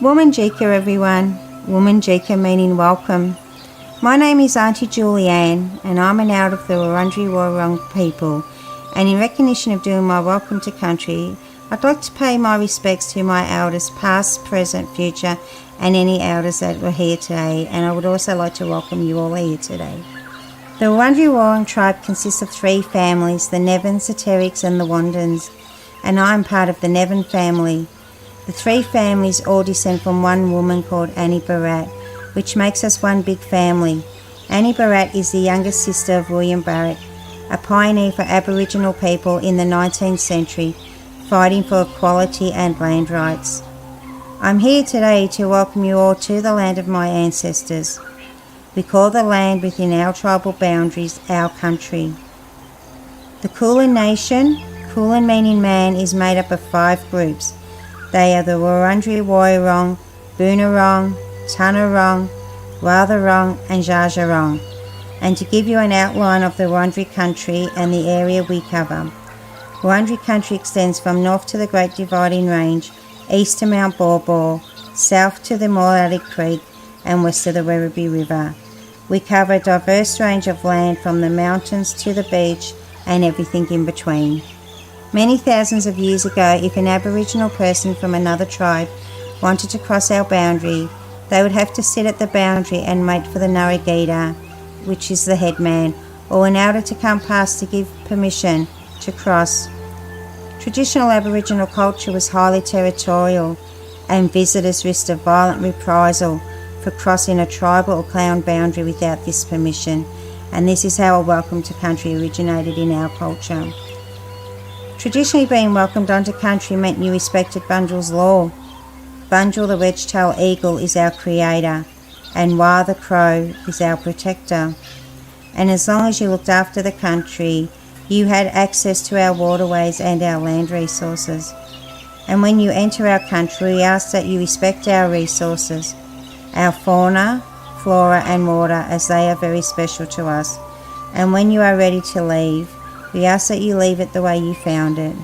Wominjeka everyone, Wominjeka meaning welcome. My name is Auntie Julianne and I'm an elder of the Wurundjeri Woi-wurrung people, and in recognition of doing my welcome to country, I'd like to pay my respects to my elders past, present, future and any elders that were here today, and I would also like to welcome you all here today. The Wurundjeri Woi-wurrung tribe consists of three families, the Nevins, the Terricks and the Wandans, and I am part of the Nevin family. The three families all descend from one woman called Annie Bharat, which makes us one big family. Annie Bharat is the youngest sister of William Barrett, a pioneer for Aboriginal people in the 19th century, fighting for equality and land rights. I'm here today to welcome you all to the land of my ancestors. We call the land within our tribal boundaries our country. The Kulin Nation, Kulin meaning man, is made up of 5 groups. They are the Wurundjeri Woi-wurrung, Boonwurrung, Tanarong, Wathaurong and Dja Dja Wurrung. And to give you an outline of the Wurundjeri country and the area we cover. Wurundjeri country extends from north to the Great Dividing Range, east to Mount Baw Baw, south to the Mooloolik Creek and west to the Werribee River. We cover a diverse range of land from the mountains to the beach and everything in between. Many thousands of years ago, if an Aboriginal person from another tribe wanted to cross our boundary, they would have to sit at the boundary and wait for the Narragadah, which is the headman, or an elder to come past to give permission to cross. Traditional Aboriginal culture was highly territorial, and visitors risked a violent reprisal for crossing a tribal or clan boundary without this permission, and this is how a welcome to country originated in our culture. Traditionally, being welcomed onto country meant you respected Bunjil's law. Bunjil the wedge-tailed eagle is our creator, and Wah the crow is our protector. And as long as you looked after the country, you had access to our waterways and our land resources. And when you enter our country, we ask that you respect our resources, our fauna, flora and water, as they are very special to us. And when you are ready to leave, we ask that you leave it the way you found it.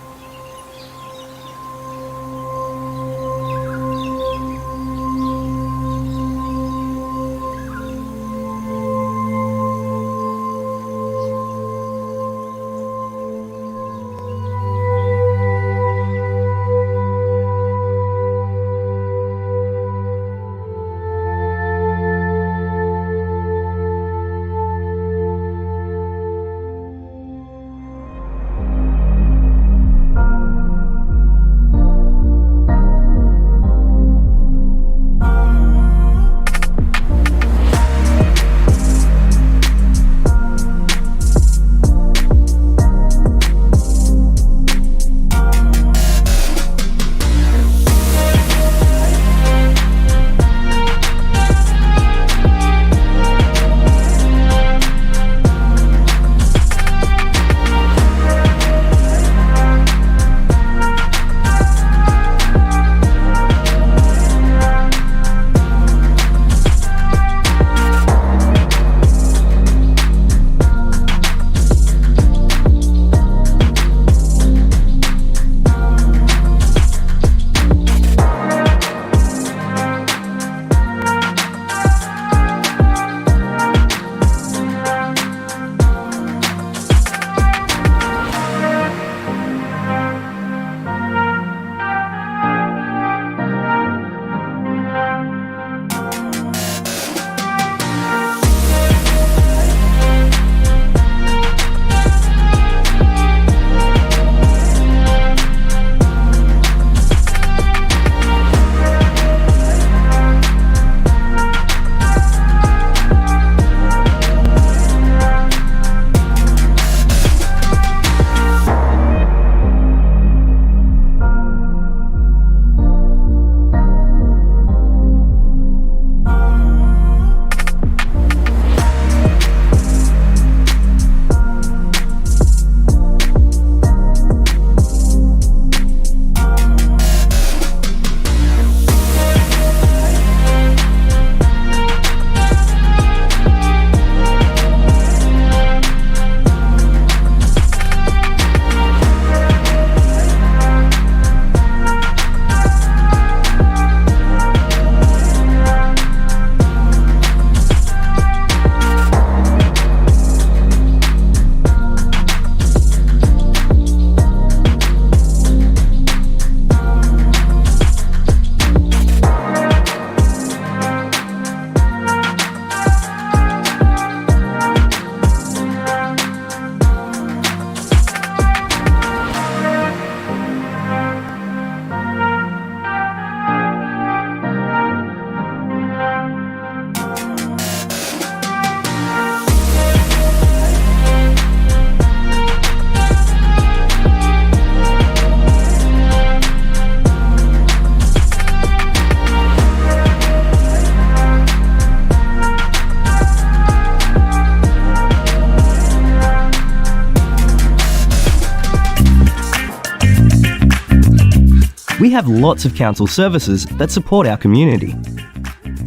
We have lots of council services that support our community.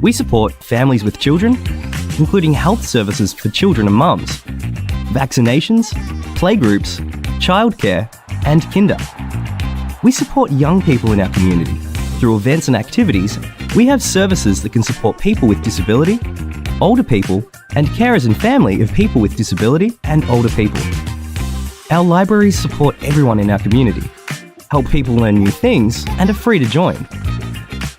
We support families with children, including health services for children and mums, vaccinations, playgroups, childcare, and kinder. We support young people in our community. Through events and activities, we have services that can support people with disability, older people, and carers and family of people with disability and older people. Our libraries support everyone in our community, help people learn new things, and are free to join.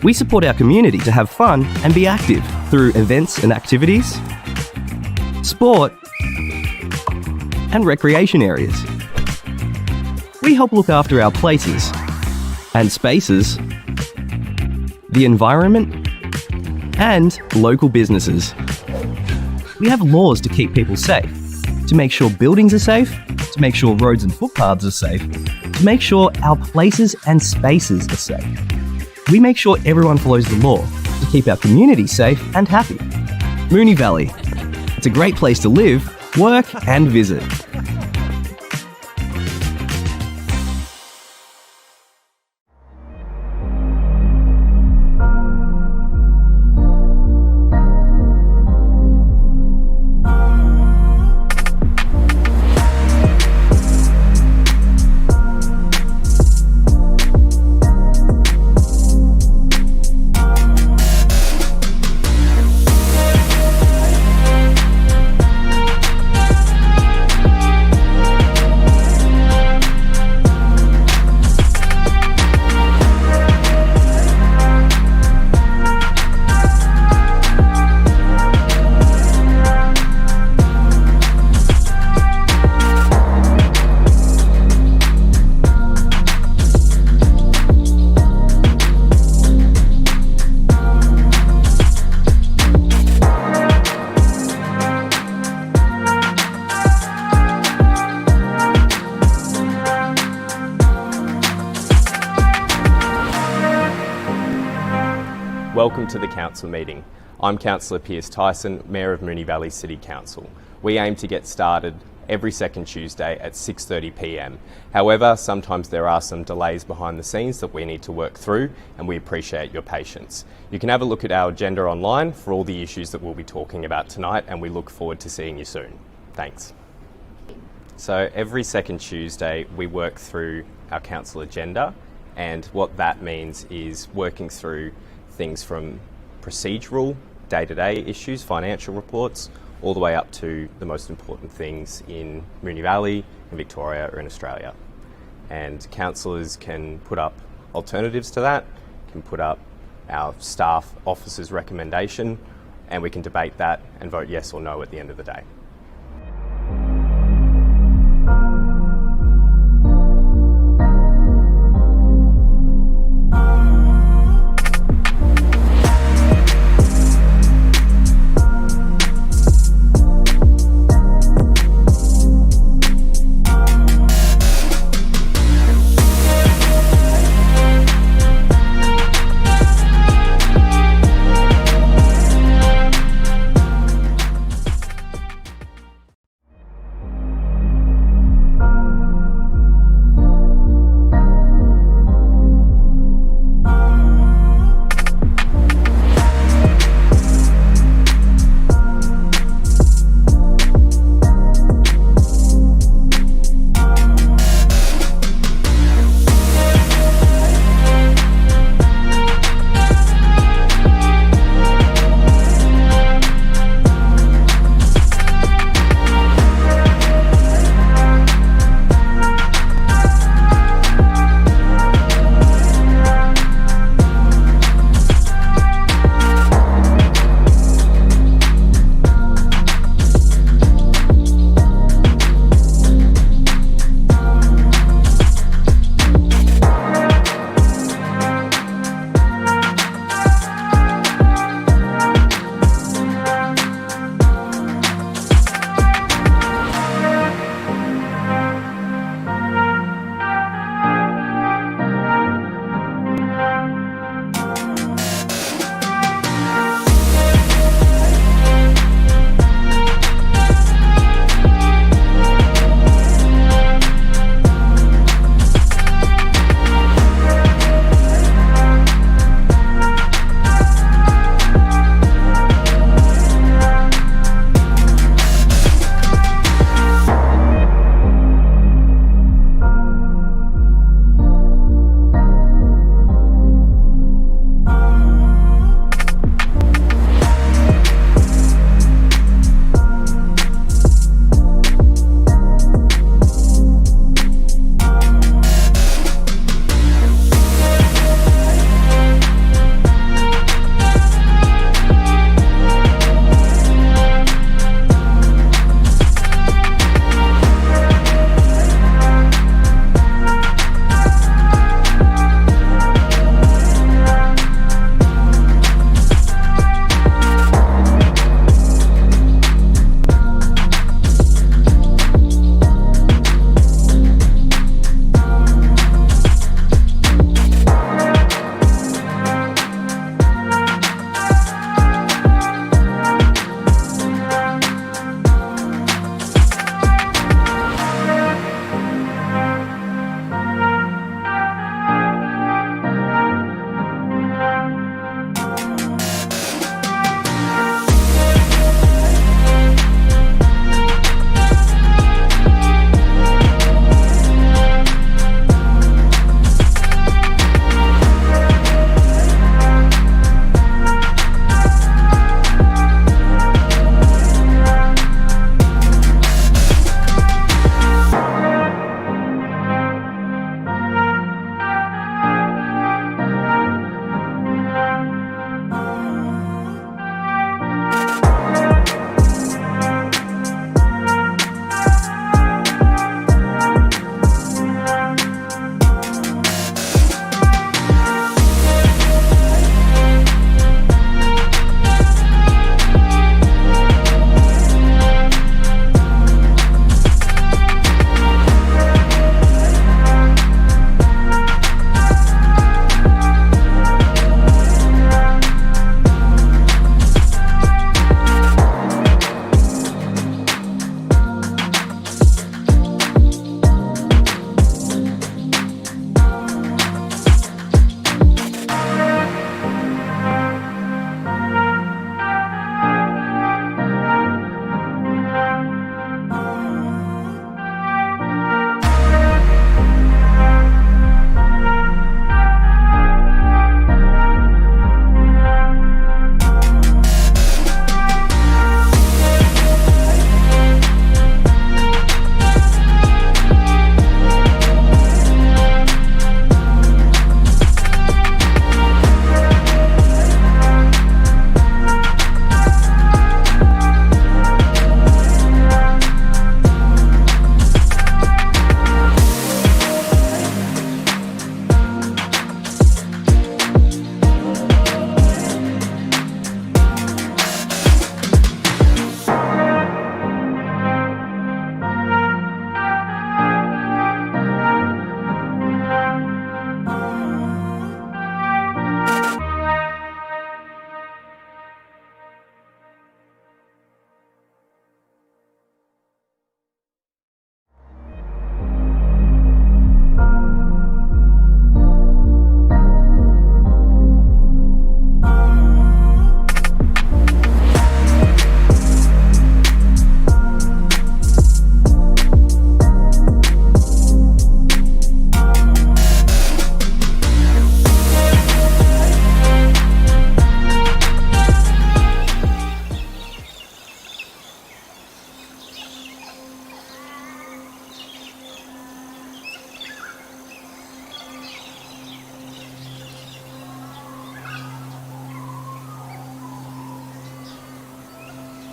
We support our community to have fun and be active through events and activities, sport, and recreation areas. We help look after our places and spaces, the environment, and local businesses. We have laws to keep people safe, to make sure buildings are safe, to make sure roads and footpaths are safe, to make sure our places and spaces are safe. We make sure everyone follows the law to keep our community safe and happy. Moonee Valley. It's a great place to live, work, and visit. Welcome to the Council meeting. I'm Councillor Piers Tyson, Mayor of Moonee Valley City Council. We aim to get started every second Tuesday at 6:30 p.m. However, sometimes there are some delays behind the scenes that we need to work through, and we appreciate your patience. You can have a look at our agenda online for all the issues that we'll be talking about tonight, and we look forward to seeing you soon. Thanks. So every second Tuesday we work through our council agenda, and what that means is working through things from procedural, day-to-day issues, financial reports, all the way up to the most important things in Moonee Valley, in Victoria or in Australia. And councillors can put up alternatives to that, can put up our staff officers' recommendation, and we can debate that and vote yes or no at the end of the day.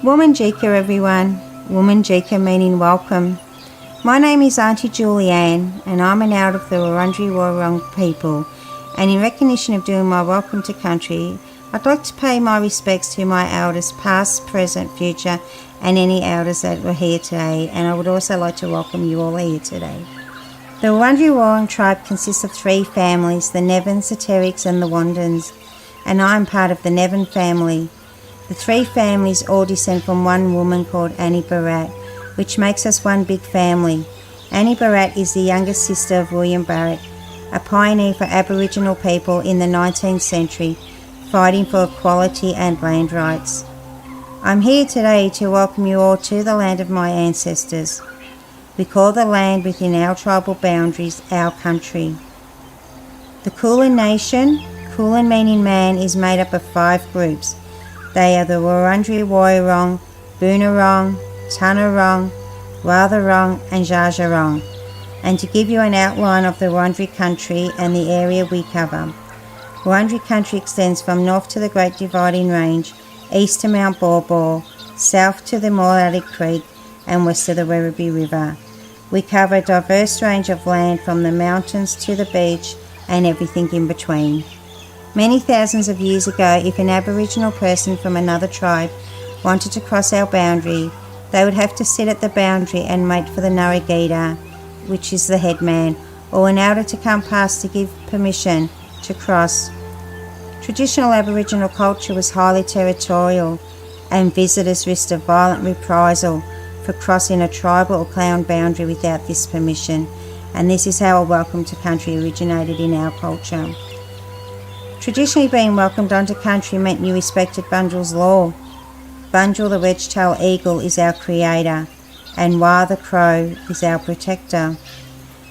Woman Jika, everyone. Woman Jika meaning welcome. My name is Auntie Julianne, and I'm an elder of the Wurundjeri Woi-wurrung people. And in recognition of doing my welcome to country, I'd like to pay my respects to my elders, past, present, future, and any elders that were here today. And I would also like to welcome you all here today. The Wurundjeri Woi-wurrung tribe consists of 3 families, the Nevins, the Terricks, and the Wandans. And I'm part of the Nevin family. The 3 families all descend from one woman called Annie Barratt, which makes us one big family. Annie Barratt is the youngest sister of William Barratt, a pioneer for Aboriginal people in the 19th century, fighting for equality and land rights. I'm here today to welcome you all to the land of my ancestors. We call the land within our tribal boundaries our country. The Kulin Nation, Kulin meaning man, is made up of 5 groups. They are the Wurundjeri Woi-wurrung, Boonwurrung, Tanarong, Wathaurong and Dja Dja Wurrung. And to give you an outline of the Wurundjeri country and the area we cover. Wurundjeri country extends from north to the Great Dividing Range, east to Mount Baw Baw, south to the Morley Creek and west to the Werribee River. We cover a diverse range of land from the mountains to the beach and everything in between. Many thousands of years ago, if an Aboriginal person from another tribe wanted to cross our boundary, they would have to sit at the boundary and wait for the Narragadah, which is the headman, or an elder to come past to give permission to cross. Traditional Aboriginal culture was highly territorial, and visitors risked a violent reprisal for crossing a tribal or clan boundary without this permission, and this is how a welcome to country originated in our culture. Traditionally, being welcomed onto country meant you respected Bunjil's law. Bunjil the wedge-tailed eagle is our creator, and Wah the crow is our protector.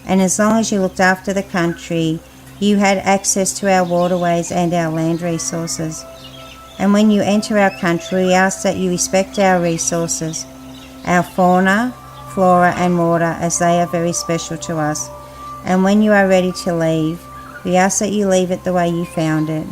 And as long as you looked after the country, you had access to our waterways and our land resources. And when you enter our country, we ask that you respect our resources, our fauna, flora and water, as they are very special to us. And when you are ready to leave, we ask that you leave it the way you found it.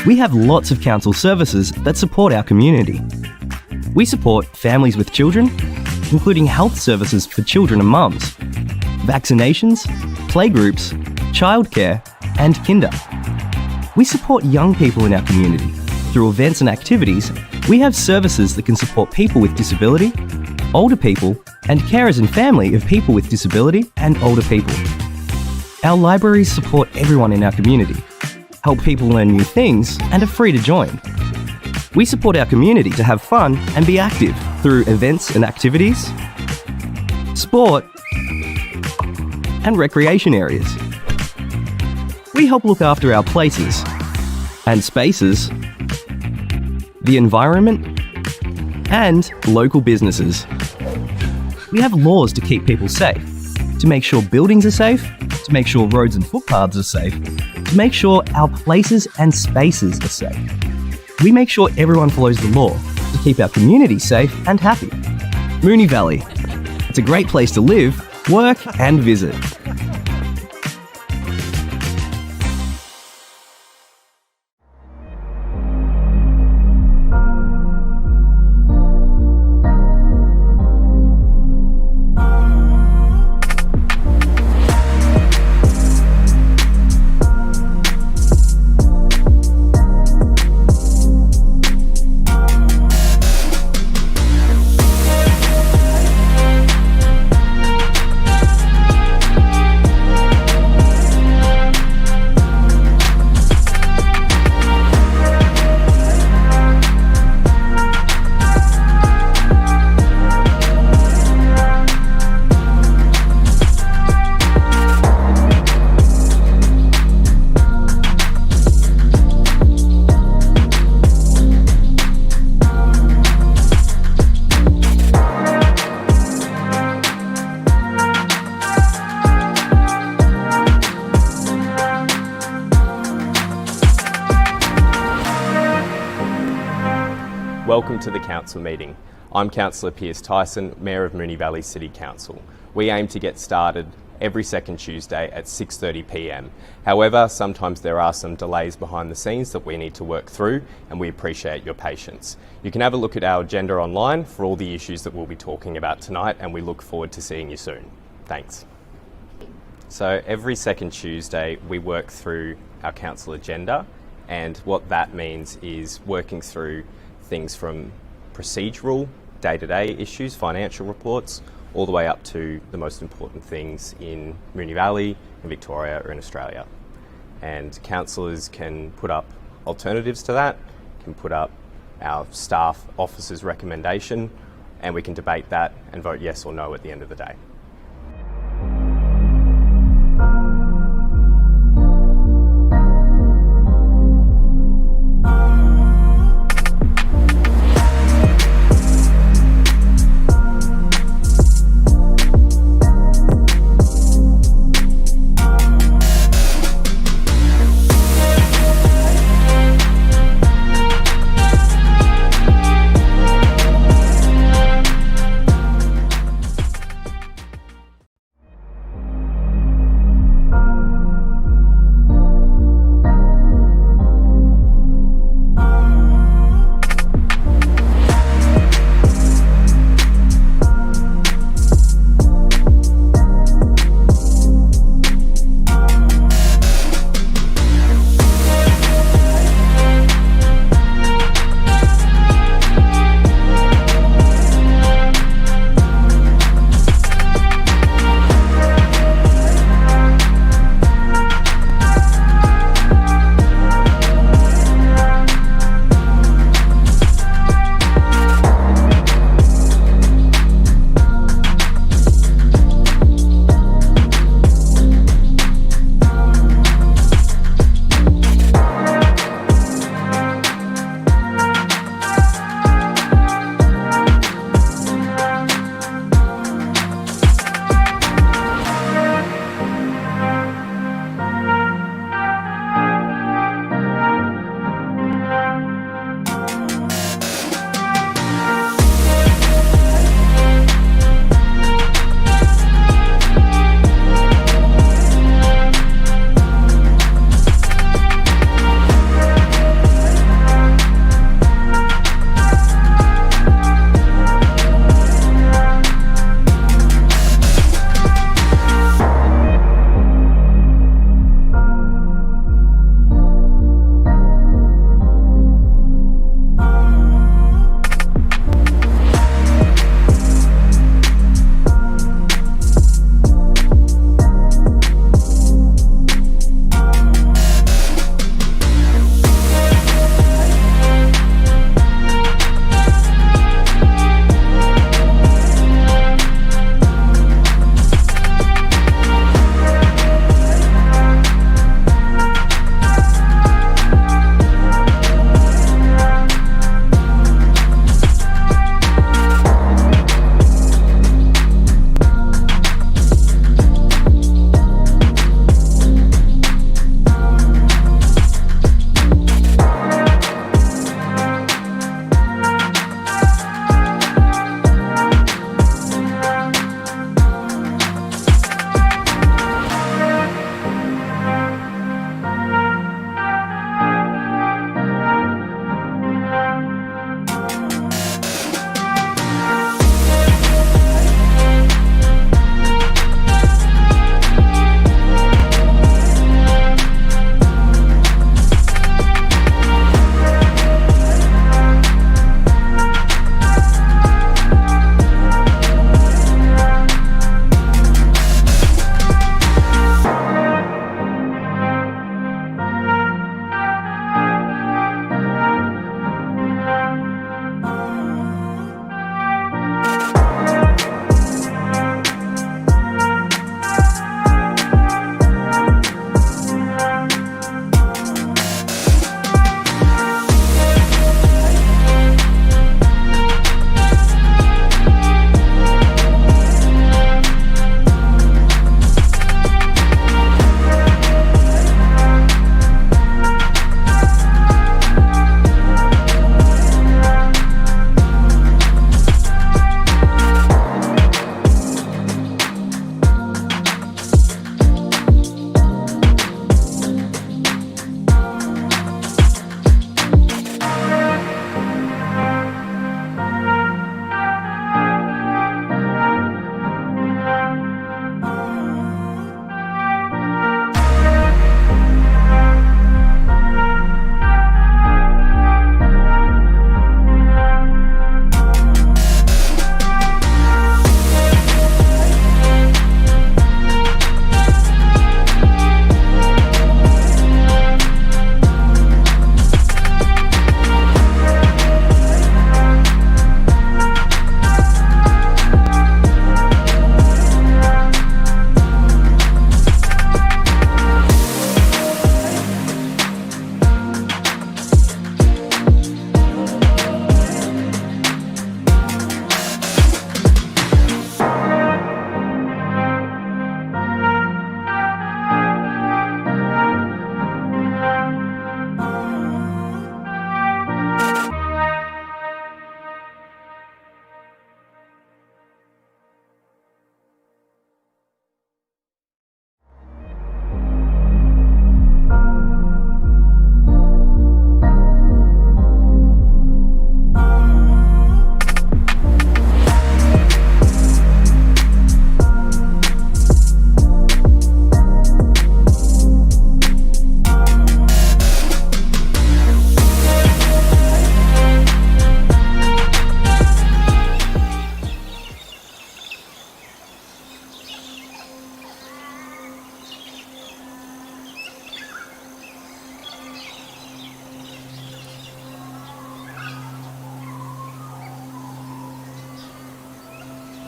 We have lots of council services that support our community. We support families with children, including health services for children and mums, vaccinations, playgroups, childcare, and kinder. We support young people in our community. Through events and activities, we have services that can support people with disability, older people, and carers and family of people with disability and older people. Our libraries support everyone in our community, help people learn new things, and are free to join. We support our community to have fun and be active through events and activities, sport, and recreation areas. We help look after our places and spaces, the environment, and local businesses. We have laws to keep people safe, to make sure buildings are safe, to make sure roads and footpaths are safe, to make sure our places and spaces are safe. We make sure everyone follows the law to keep our community safe and happy. Moonee Valley. It's a great place to live, work, and visit. Welcome to the council meeting. I'm Councillor Piers Tyson, Mayor of Moonee Valley City Council. We aim to get started every second Tuesday at 6:30 p.m. However, sometimes there are some delays behind the scenes that we need to work through, and we appreciate your patience. You can have a look at our agenda online for all the issues that we'll be talking about tonight, and we look forward to seeing you soon. Thanks. So every second Tuesday we work through our council agenda, and what that means is working through things from procedural, day-to-day issues, financial reports, all the way up to the most important things in Moonee Valley, in Victoria or in Australia. And councillors can put up alternatives to that, can put up our staff officers' recommendation, and we can debate that and vote yes or no at the end of the day.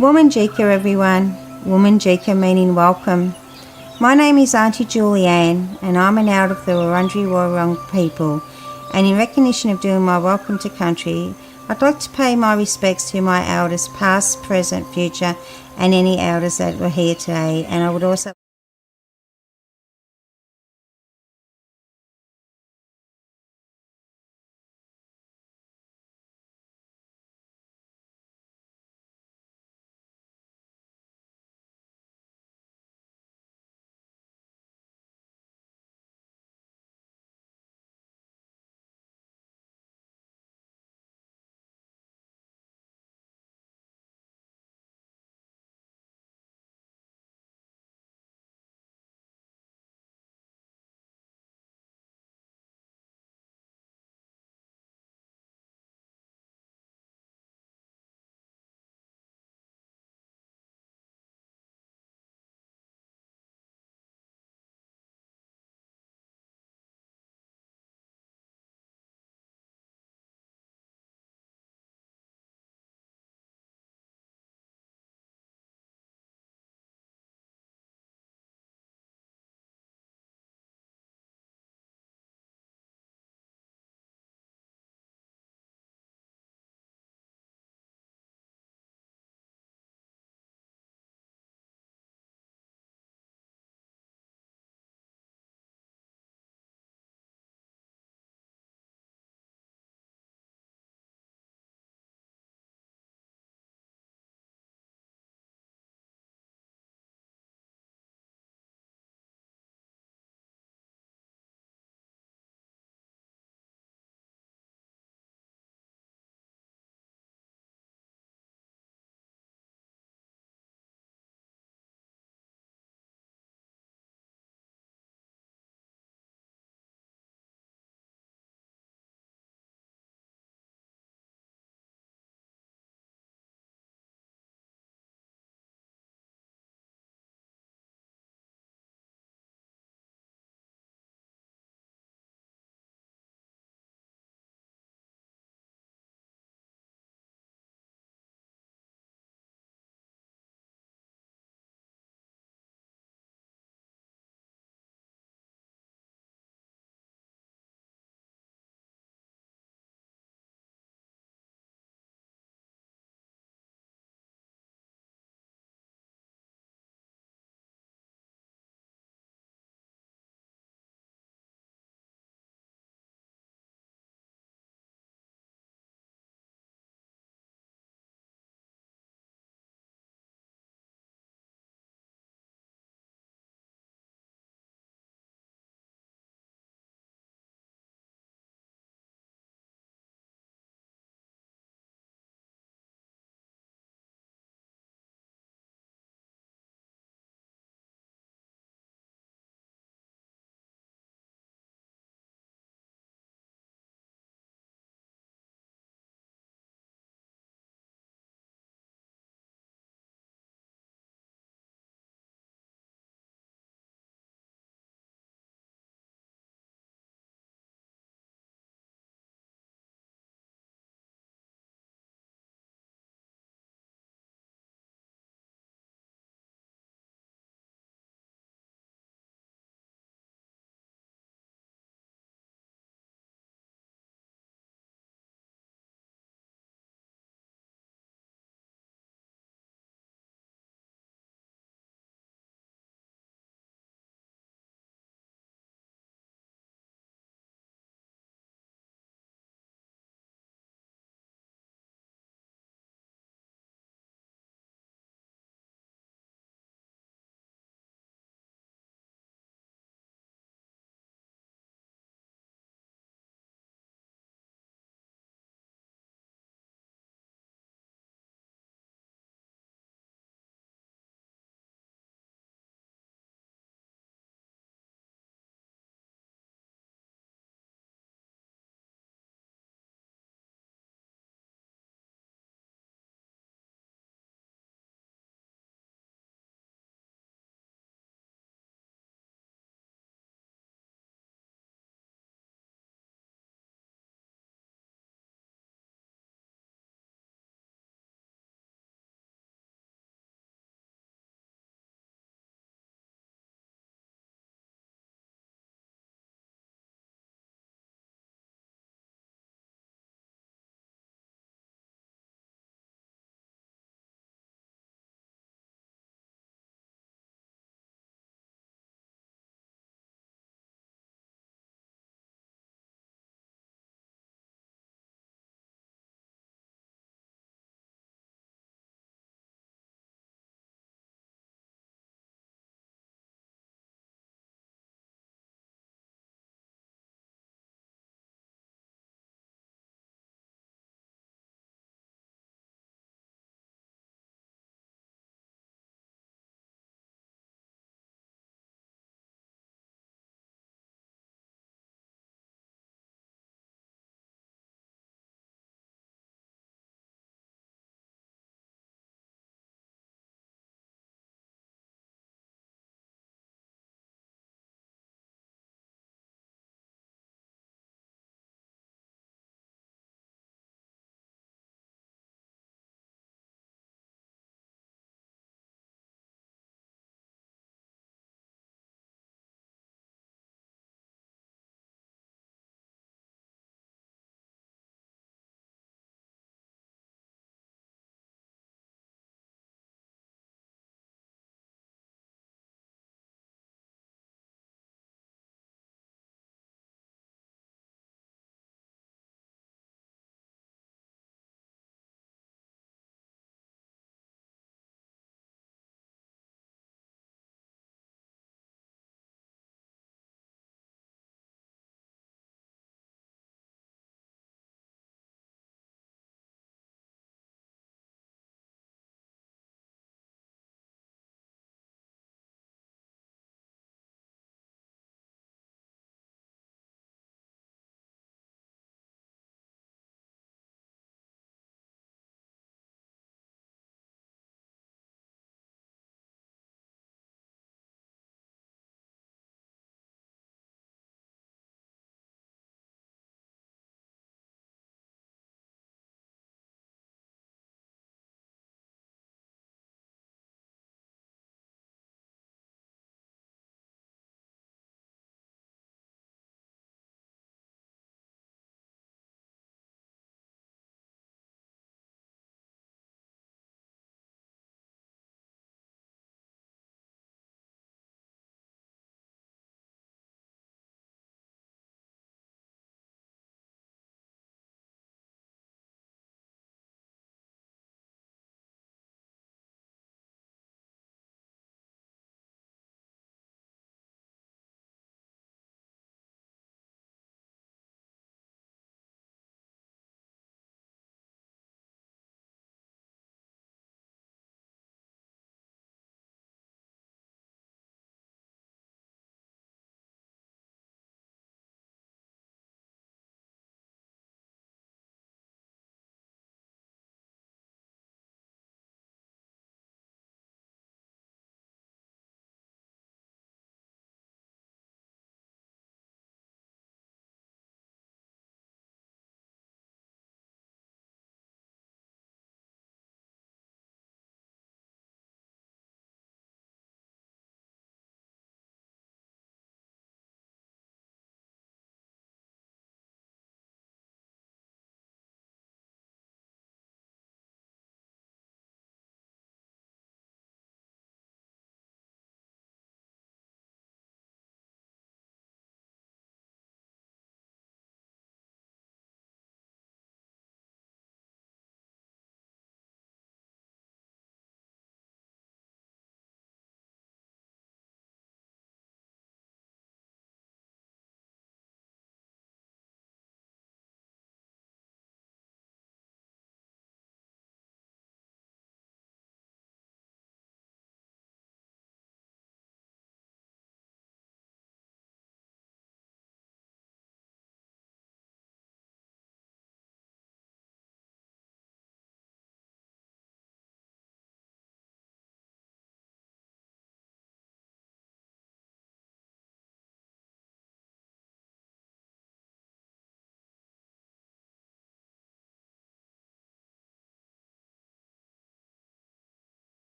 Woman Jika, everyone. Woman Jika meaning welcome. My name is Auntie Julianne, and I'm an elder of the Wurundjeri Woi-wurrung people. And in recognition of doing my welcome to country, I'd like to pay my respects to my elders, past, present, future, and any elders that were here today. And I would also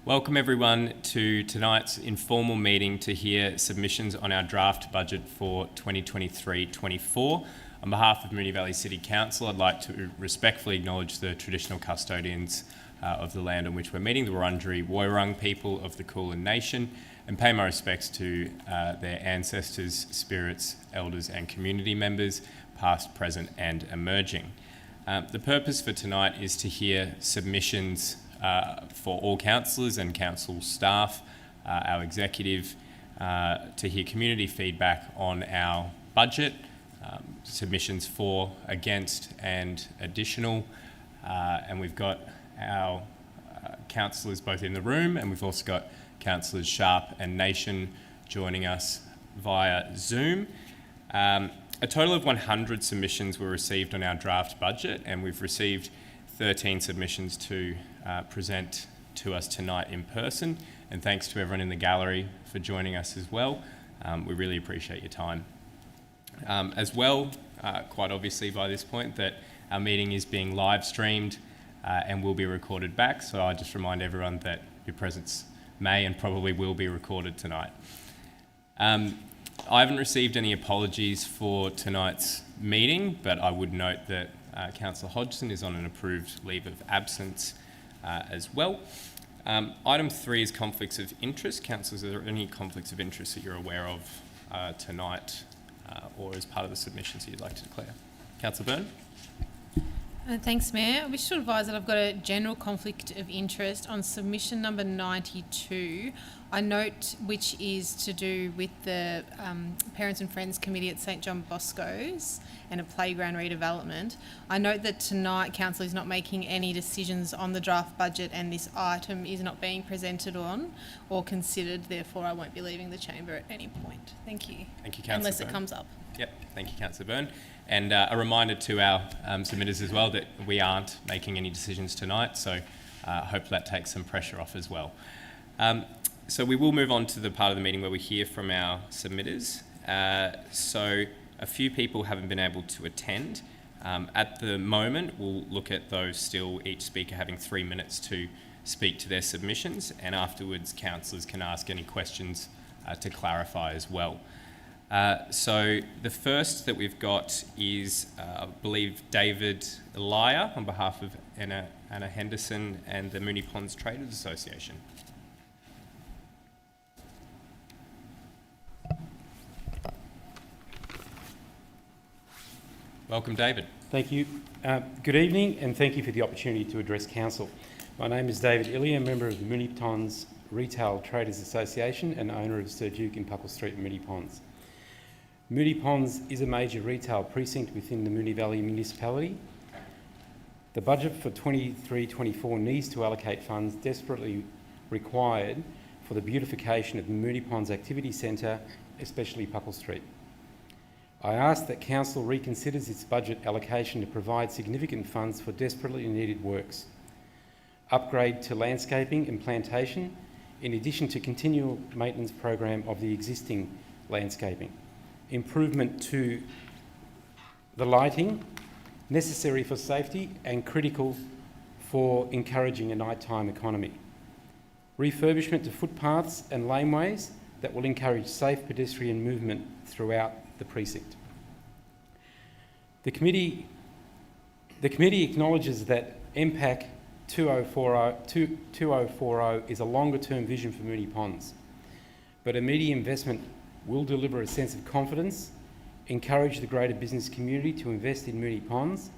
Welcome everyone to tonight's informal meeting to hear submissions on our draft budget for 2023-24. On behalf of Moonee Valley City Council, I'd like to respectfully acknowledge the traditional custodians of the land on which we're meeting, the Wurundjeri Woiwurrung people of the Kulin Nation, and pay my respects to their ancestors, spirits, elders and community members, past, present and emerging. The purpose for tonight is to hear submissions for all councillors and council staff, our executive, to hear community feedback on our budget, submissions for, against and additional, and we've got our councillors both in the room, and we've also got councillors Sharp and Nation joining us via Zoom. A total of 100 submissions were received on our draft budget, and we've received 13 submissions to present to us tonight in person. And thanks to everyone in the gallery for joining us as well. We really appreciate your time. As well, quite obviously by this point, that our meeting is being live streamed and will be recorded back. So I just remind everyone that your presence may and probably will be recorded tonight. I haven't received any apologies for tonight's meeting, but I would note that Councillor Hodgson is on an approved leave of absence as well. Item 3 is conflicts of interest. Councillors, are there any conflicts of interest that you're aware of tonight or as part of the submissions that you'd like to declare? Councillor Byrne? Thanks, Mayor. I wish to advise that I've got a general conflict of interest on submission number 92. I note which is to do with the Parents and Friends Committee at St John Bosco's and a playground redevelopment. I note that tonight Council is not making any decisions on the draft budget and this item is not being presented on or considered, therefore I won't be leaving the chamber at any point. Thank you. Thank you, Councillor Unless Byrne. it comes up. Yep, thank you, Councillor Byrne. And a reminder to our submitters as well that we aren't making any decisions tonight, so hope that takes some pressure off as well. So we will move on to the part of the meeting where we hear from our submitters. So a few people haven't been able to attend. At the moment, we'll look at those still, each speaker having 3 minutes to speak to their submissions, and afterwards councillors can ask any questions to clarify as well. So the first that we've got is, I believe, David Elia on behalf of Anna Henderson and the Moonee Ponds Traders Association. Welcome, David. Thank you. Good evening, and thank you for the opportunity to address Council. My name is David Illia, member of the Moonee Ponds Retail Traders Association and owner of Sir Duke in Puckle Street, Moonee Ponds. Moonee Ponds is a major retail precinct within the Moonee Valley municipality. The budget for 23-24 needs to allocate funds desperately required for the beautification of the Moonee Ponds Activity Centre, especially Puckle Street. I ask that Council reconsiders its budget allocation to provide significant funds for desperately needed works. Upgrade to landscaping and plantation, in addition to continual maintenance program of the existing landscaping. Improvement to the lighting, necessary for safety and critical for encouraging a nighttime economy. Refurbishment to footpaths and laneways that will encourage safe pedestrian movement throughout the precinct. The committee acknowledges that MPAC 2040 is a longer-term vision for Moonee Ponds, but immediate investment will deliver a sense of confidence, encourage the greater business community to invest in Moonee Ponds,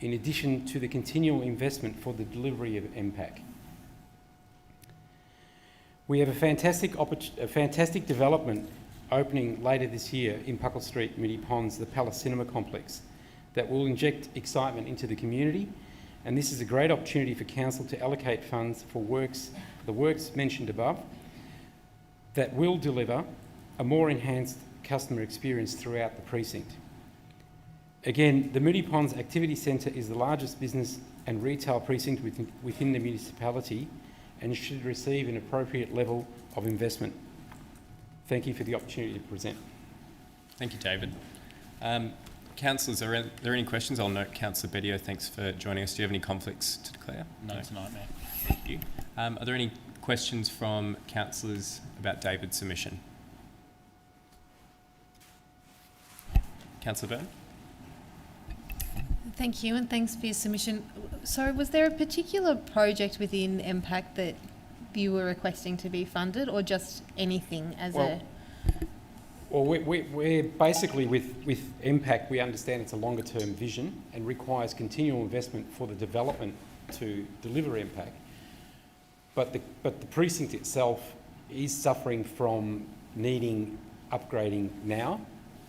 in addition to the continual investment for the delivery of MPAC. We have a fantastic development opening later this year in Puckle Street, Moonee Ponds, the Palace Cinema Complex, that will inject excitement into the community, and this is a great opportunity for Council to allocate funds for the works mentioned above that will deliver a more enhanced customer experience throughout the precinct. Again, the Moonee Ponds Activity Centre is the largest business and retail precinct within the municipality and should receive an appropriate level of investment. Thank you for the opportunity to present. Thank you, David. Councillors, are there any questions? I'll note Councillor Bedio, thanks for joining us. Do you have any conflicts to declare? No, tonight, Mayor. Thank you. Are there any questions from councillors about David's submission? Councillor Byrne? Thank you, and thanks for your submission. So was there a particular project within MPAC that you were requesting to be funded, or just anything as Well, we're basically, with MPAC, we understand it's a longer term vision and requires continual investment for the development to deliver MPAC. But the precinct itself is suffering from needing upgrading now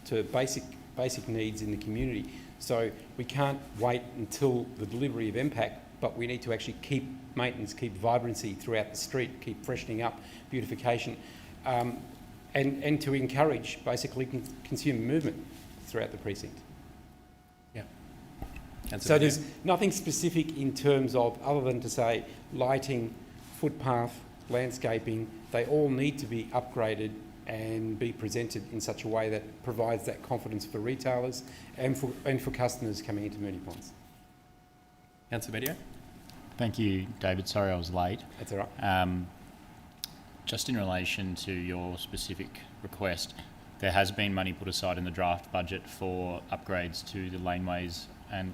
to basic needs in the community. So we can't wait until the delivery of MPAC, but we need to actually keep maintenance, keep vibrancy throughout the street, keep freshening up, beautification, and to encourage basically consumer movement throughout the precinct. Yeah. So there's nothing specific in terms of, other than to say lighting, footpath, landscaping, they all need to be upgraded and be presented in such a way that provides that confidence for retailers and for customers coming into Moonee Ponds. Councillor Bedio? Thank you, David. Sorry I was late. That's all right. Just in relation to your specific request, there has been money put aside in the draft budget for upgrades to the laneways and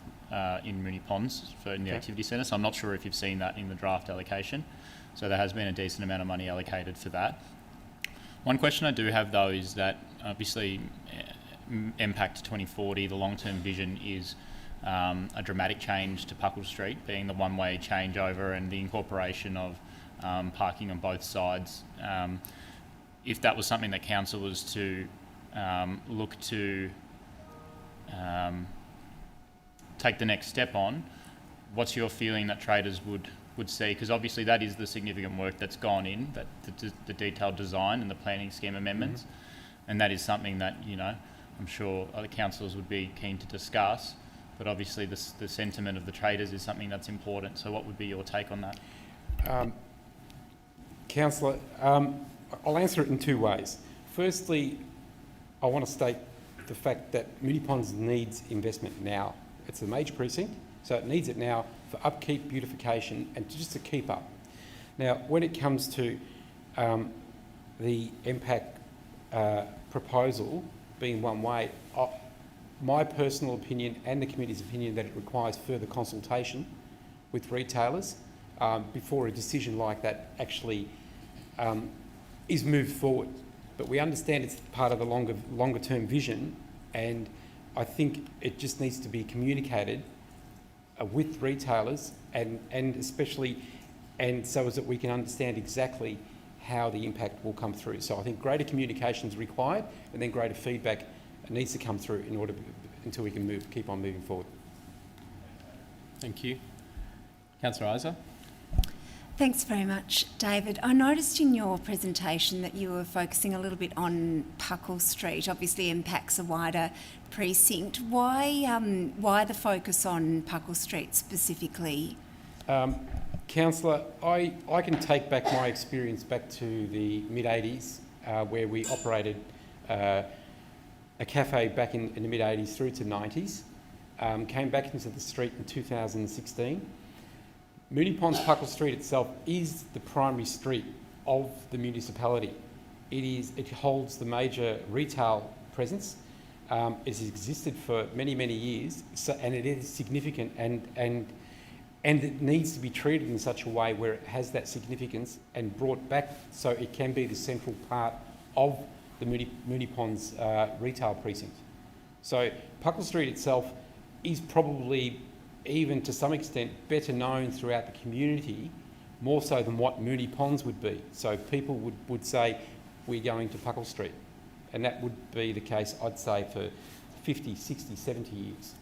in Moonee Ponds in the activity centre. So I'm not sure if you've seen that in the draft allocation. So there has been a decent amount of money allocated for that. One question I do have though is that obviously MPAC to 2040, the long-term vision is a dramatic change to Puckle Street, being the one-way changeover and the incorporation of parking on both sides. If that was something that council was to look to take the next step on, what's your feeling that traders would see? Because obviously that is the significant work that's gone in, that the detailed design and the planning scheme amendments, and that is something that, you know, I'm sure other councillors would be keen to discuss, but obviously the sentiment of the traders is something that's important. So what would be your take on that? Councillor, I'll answer it in two ways. Firstly, I want to state the fact that Moonee Ponds needs investment now. It's a major precinct, so it needs it now for upkeep, beautification, and just to keep up. Now, when it comes to the MPAC proposal being one way, my personal opinion and the committee's opinion that it requires further consultation with retailers before a decision like that actually is moved forward. But we understand it's part of the longer term vision, and I think it just needs to be communicated with retailers and especially, and so as that we can understand exactly how the impact will come through. So I think greater communication is required, and then greater feedback needs to come through in order until we can keep on moving forward. Thank you. Councillor Isa? Thanks very much, David. I noticed in your presentation that you were focusing a little bit on Puckle Street. Obviously, MPAC's a wider precinct. Why the focus on Puckle Street specifically? Councillor, I can take back my experience back to the mid-80s where we operated a cafe back in the mid-80s through to 90s, came back into the street in 2016. Moonee Ponds Puckle Street itself is the primary street of the municipality. It holds the major retail presence. It has existed for many, many years, and it is significant, and it needs to be treated in such a way where it has that significance and brought back so it can be the central part of the Moonee Ponds retail precinct. So Puckle Street itself is probably, even to some extent, better known throughout the community, more so than what Moonee Ponds would be. So people would say, we're going to Puckle Street. And that would be the case, I'd say, for 50, 60, 70 years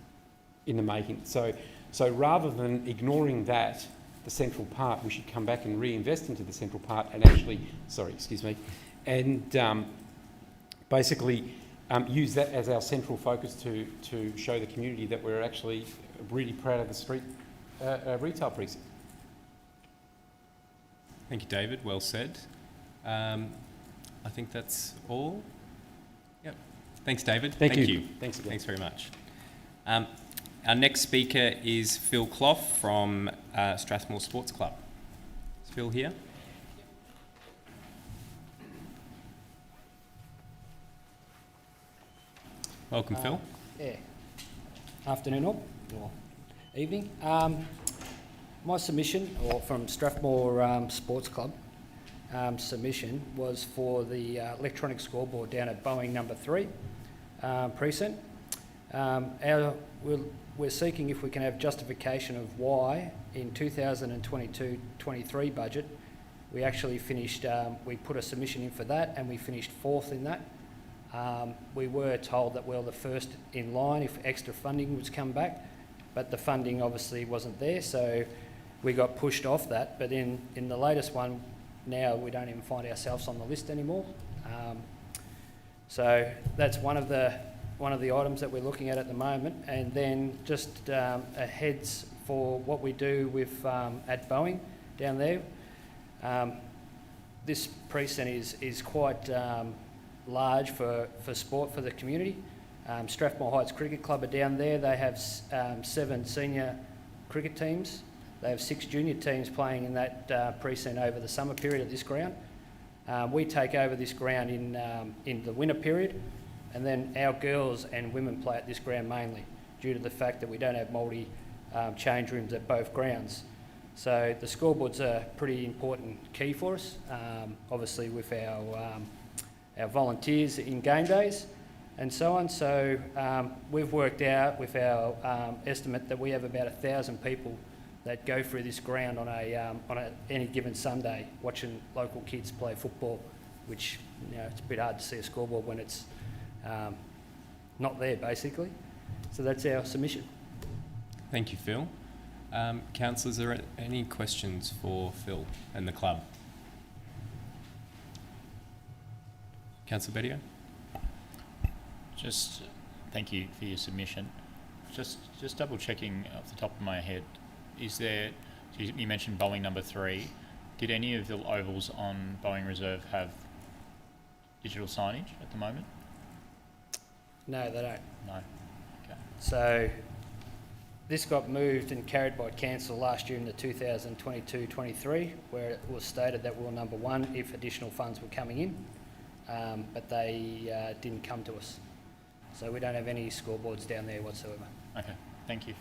in the making. So rather than ignoring that, the central part, we should come back and reinvest into the central part and actually, basically use that as our central focus to show the community that we're actually really proud of the street retail precinct. Thank you, David. Well said. I think that's all. Yep. Thanks, David. Thank you. Thanks again. Thanks very much. Our next speaker is Phil Clough from Strathmore Sports Club. Is Phil here? Welcome, Phil. Yeah. Afternoon all, or evening. My submission, or from Strathmore Sports Club, submission was for the electronic scoreboard down at Boeing number 3 precinct. We're seeking if we can have justification of why in 2022-23 budget we actually finished, we put a submission in for that and we finished 4th in that. We were told that we're the first in line if extra funding was come back, but the funding obviously wasn't there, so we got pushed off that. But in the latest one, now we don't even find ourselves on the list anymore. So that's one of the items that we're looking at the moment. And then just a heads for what we do with at Boeing down there. This precinct is quite large for sport for the community. Strathmore Heights Cricket Club are down there. They have 7 senior cricket teams. They have 6 junior teams playing in that precinct over the summer period at this ground. We take over this ground in the winter period, and then our girls and women play at this ground mainly due to the fact that we don't have change rooms at both grounds. So the scoreboard's a pretty important key for us, obviously with our volunteers in game days and so on. So we've worked out with our estimate that we have about 1,000 people that go through this ground on any given Sunday watching local kids play football, which, you know, it's a bit hard to see a scoreboard when it's not there, basically. So that's our submission. Thank you, Phil. Councillors, are there any questions for Phil and the club? Councillor Bedio? Just thank you for your submission. Just double checking off the top of my head, is there, you mentioned Boeing number 3, did any of the ovals on Boeing Reserve have digital signage at the moment? No, they don't. No. Okay. So this got moved and carried by council last year in the 2022-23, where it was stated that we were number 1 if additional funds were coming in, but they didn't come to us. So we don't have any scoreboards down there whatsoever. Okay, thank you.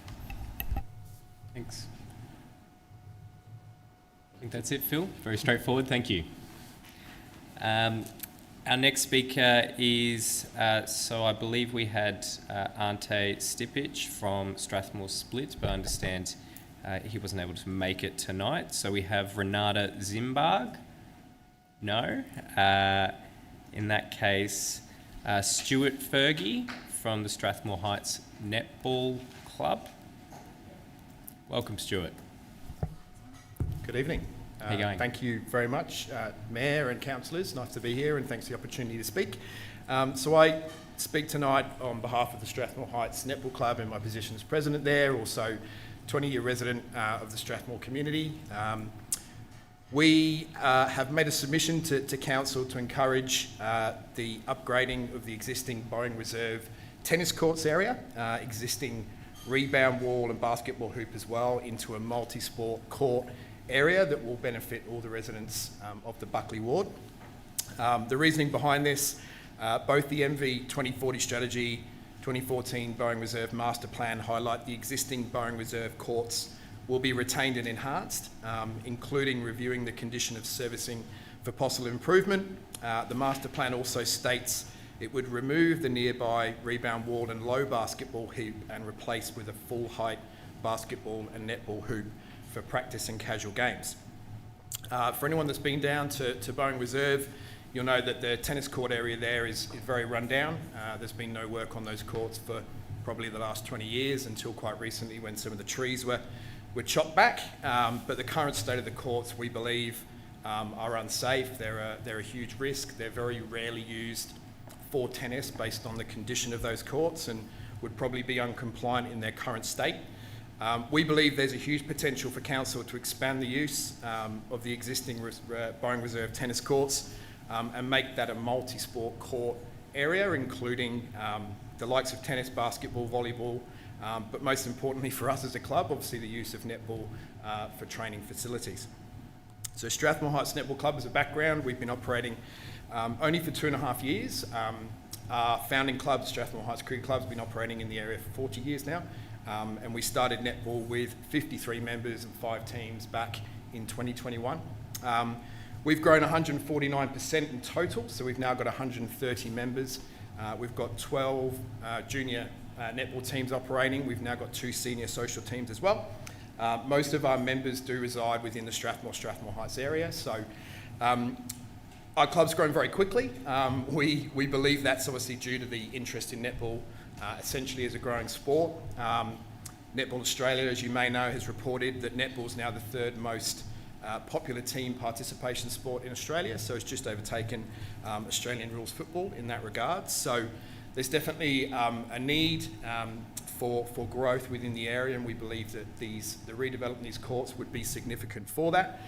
Thanks. I think that's it, Phil. Very straightforward. Thank you. Our next speaker is, so I believe we had Ante Stipic from Strathmore Split, but I understand he wasn't able to make it tonight. So we have Renata Zimbarg. No. In that case, Stuart Fergie from the Strathmore Heights Netball Club. Welcome, Stuart. Good evening. How you going? Thank you very much, Mayor and councillors. Nice to be here, and thanks for the opportunity to speak. So I speak tonight on behalf of the Strathmore Heights Netball Club in my position as president there, also 20-year resident of the Strathmore community. We have made a submission to council to encourage the upgrading of the existing Boeing Reserve tennis courts area, existing rebound wall and basketball hoop as well, into a multi-sport court area that will benefit all the residents of the Buckley ward. The reasoning behind this, both the MV 2040 strategy, 2014 Boeing Reserve master plan highlight the existing Boeing Reserve courts will be retained and enhanced, including reviewing the condition of servicing for possible improvement. The master plan also states it would remove the nearby rebound wall and low basketball hoop and replace with a full height basketball and netball hoop for practice and casual games. For anyone that's been down to Boeing Reserve, you'll know that the tennis court area there is very run down. There's been no work on those courts for probably the last 20 years until quite recently when some of the trees were chopped back. But the current state of the courts, we believe, are unsafe. They're a huge risk. They're very rarely used for tennis based on the condition of those courts and would probably be uncompliant in their current state. We believe there's a huge potential for council to expand the use of the existing Boeing Reserve tennis courts and make that a multi-sport court area, including the likes of tennis, basketball, volleyball, but most importantly for us as a club, obviously the use of netball for training facilities. So Strathmore Heights Netball Club, as a background, we've been operating only for 2.5 years. our founding club, Strathmore Heights Cricket Club, has been operating in the area for 40 years now. And we started netball with 53 members and 5 teams back in 2021. We've grown 149% in total, so we've now got 130 members. We've got 12 junior netball teams operating. We've now got 2 senior social teams as well. Most of our members do reside within the Strathmore Heights area, so our club's grown very quickly. We believe that's obviously due to the interest in netball essentially as a growing sport. Netball Australia, as you may know, has reported that netball is now the 3rd most popular team participation sport in Australia, so it's just overtaken Australian rules football in that regard. So there's definitely a need for growth within the area, and we believe that the redevelopment of these courts would be significant for that.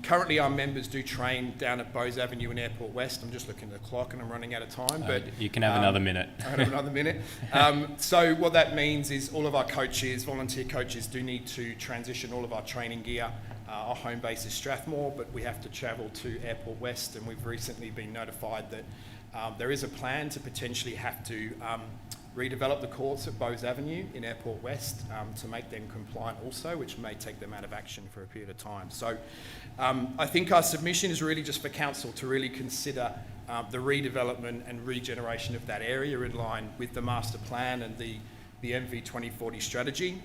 Currently our members do train down at Bowes Avenue in Airport West. I'm just looking at the clock and I'm running out of time. But you can have another minute. I have another minute. So what that means is all of our coaches, volunteer coaches, do need to transition all of our training gear. Our home base is Strathmore, but we have to travel to Airport West, and we've recently been notified that there is a plan to potentially have to redevelop the courts at Bowes Avenue in Airport West to make them compliant also, which may take them out of action for a period of time. So I think our submission is really just for council to really consider the redevelopment and regeneration of that area in line with the master plan and the MV 2040 strategy.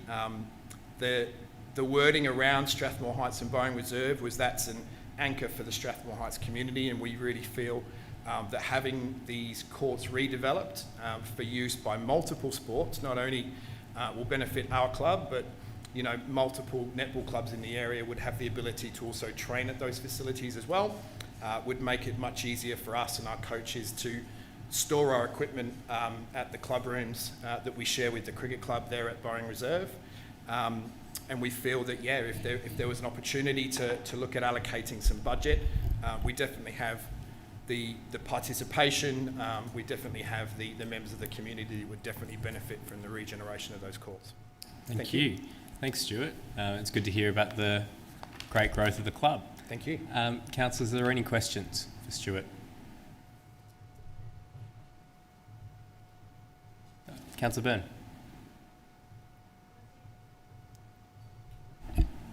The wording around Strathmore Heights and Bowen Reserve was that's an anchor for the Strathmore Heights community, and we really feel that having these courts redeveloped for use by multiple sports not only will benefit our club, but multiple netball clubs in the area would have the ability to also train at those facilities as well. Would make it much easier for us and our coaches to store our equipment at the club rooms that we share with the cricket club there at Bowen Reserve. And we feel that, if there was an opportunity to look at allocating some budget, we definitely have the participation, we definitely have the members of the community would definitely benefit from the regeneration of those courts. Thank you. Thanks, Stuart. It's good to hear about the great growth of the club. Thank you. Councillors, are there any questions for Stuart? Councillor Byrne.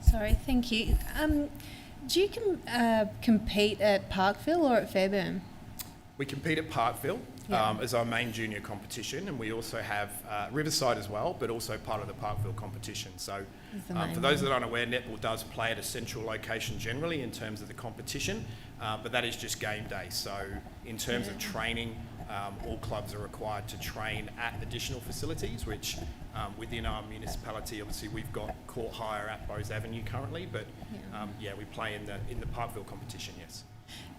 Sorry, thank you. Do you compete at Parkville or at Fairburn? We compete at Parkville as our main junior competition, and we also have Riverside as well, but also part of the Parkville competition. So for those that aren't aware, netball does play at a central location generally in terms of the competition, but that is just game day. So in terms of training, all clubs are required to train at additional facilities, which within our municipality, obviously we've got court hire at Bowes Avenue currently, but we play in the Parkville competition, yes.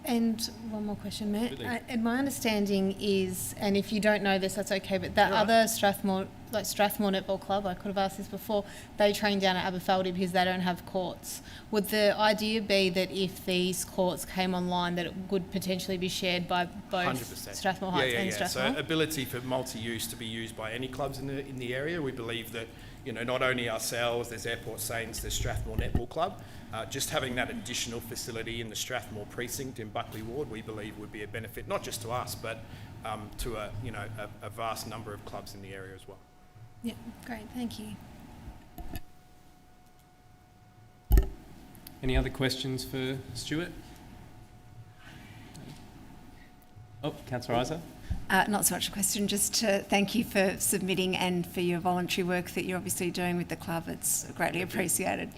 And one more question, Matt. And my understanding is, and if you don't know this, that's okay, but that other Strathmore Netball Club, I could have asked this before, they train down at Aberfeldy because they don't have courts. Would the idea be that if these courts came online, that it would potentially be shared by both 100%. Strathmore Heights and Strathmore? So ability for multi-use to be used by any clubs in the area. We believe that not only ourselves, there's Airport Saints, there's Strathmore Netball Club. Just having that additional facility in the Strathmore precinct in Buckley Ward, we believe would be a benefit not just to us, but to a vast number of clubs in the area as well. Yeah, great, thank you. Any other questions for Stuart? Oh, Councillor Isa. Not so much a question, just to thank you for submitting and for your voluntary work that you're obviously doing with the club. It's greatly appreciated.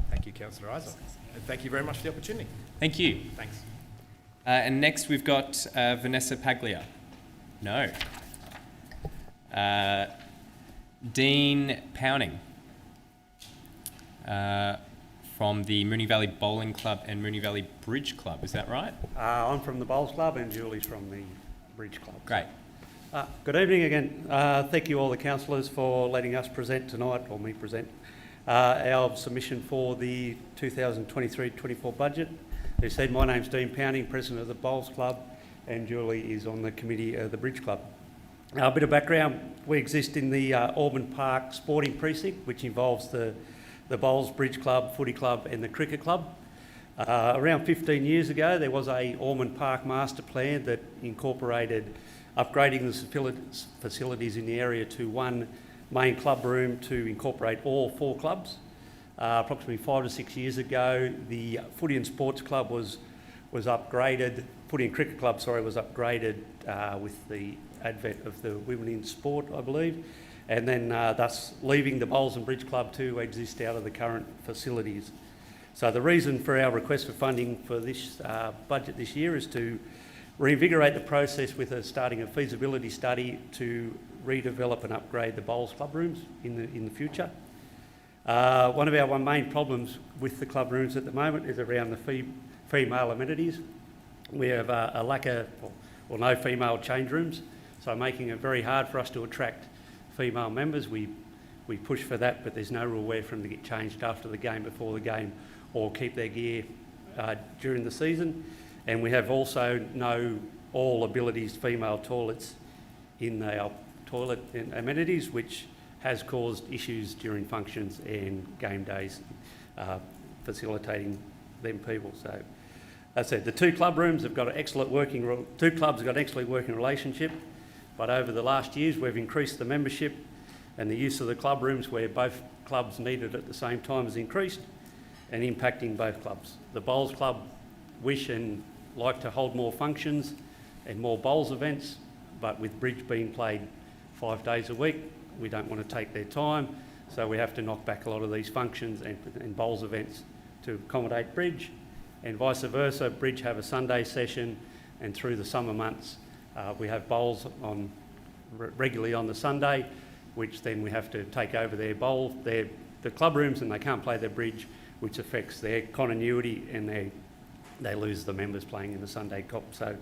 Thank you, Councillor Isa. And thank you very much for the opportunity. Thank you. Thanks. And next we've got Vanessa Paglia. No. Dean Powning from the Moonee Valley Bowling Club and Moonee Valley Bridge Club. Is that right? I'm from the Bowls Club and Julie's from the Bridge Club. Great. Good evening again. Thank you all the councillors for letting us present tonight, or me present, our submission for the 2023-24 budget. As I said, my name's Dean Powning, President of the Bowls Club, and Julie is on the committee of the Bridge Club. A bit of background, we exist in the Auburn Park Sporting Precinct, which involves the Bowls Bridge Club, Footy Club and the Cricket Club. Around 15 years ago, there was a Ormond Park master plan that incorporated upgrading the facilities in the area to one main club room to incorporate all 4 clubs. Approximately 5 to 6 years ago, the Footy and Sports Club was upgraded. Footy and Cricket Club, was upgraded with the advent of the women in sport, I believe, and then thus leaving the Bowls and Bridge Club to exist out of the current facilities. So the reason for our request for funding for this budget this year is to reinvigorate the process with starting a feasibility study to redevelop and upgrade the Bowls club rooms in the future. One of our main problems with the club rooms at the moment is around the female amenities. We have a lack of, or no female change rooms, so making it very hard for us to attract female members. We push for that, but there's no real way for them to get changed after the game, before the game, or keep their gear during the season. And we have also no all abilities female toilets in our toilet amenities, which has caused issues during functions and game days, facilitating them people. So, as I said, the 2 club rooms have got an excellent working relationship, but over the last years we've increased the membership, and the use of the club rooms where both clubs need it at the same time has increased, and impacting both clubs. The Bowls Club wish and like to hold more functions and more bowls events, but with Bridge being played 5 days a week, we don't want to take their time, so we have to knock back a lot of these functions and bowls events to accommodate Bridge, and vice versa. Bridge have a Sunday session, and through the summer months we have bowls on regularly on the Sunday, which then we have to take over their the club rooms, and they can't play their Bridge, which affects their continuity, and they lose the members playing in the Sunday comp. So,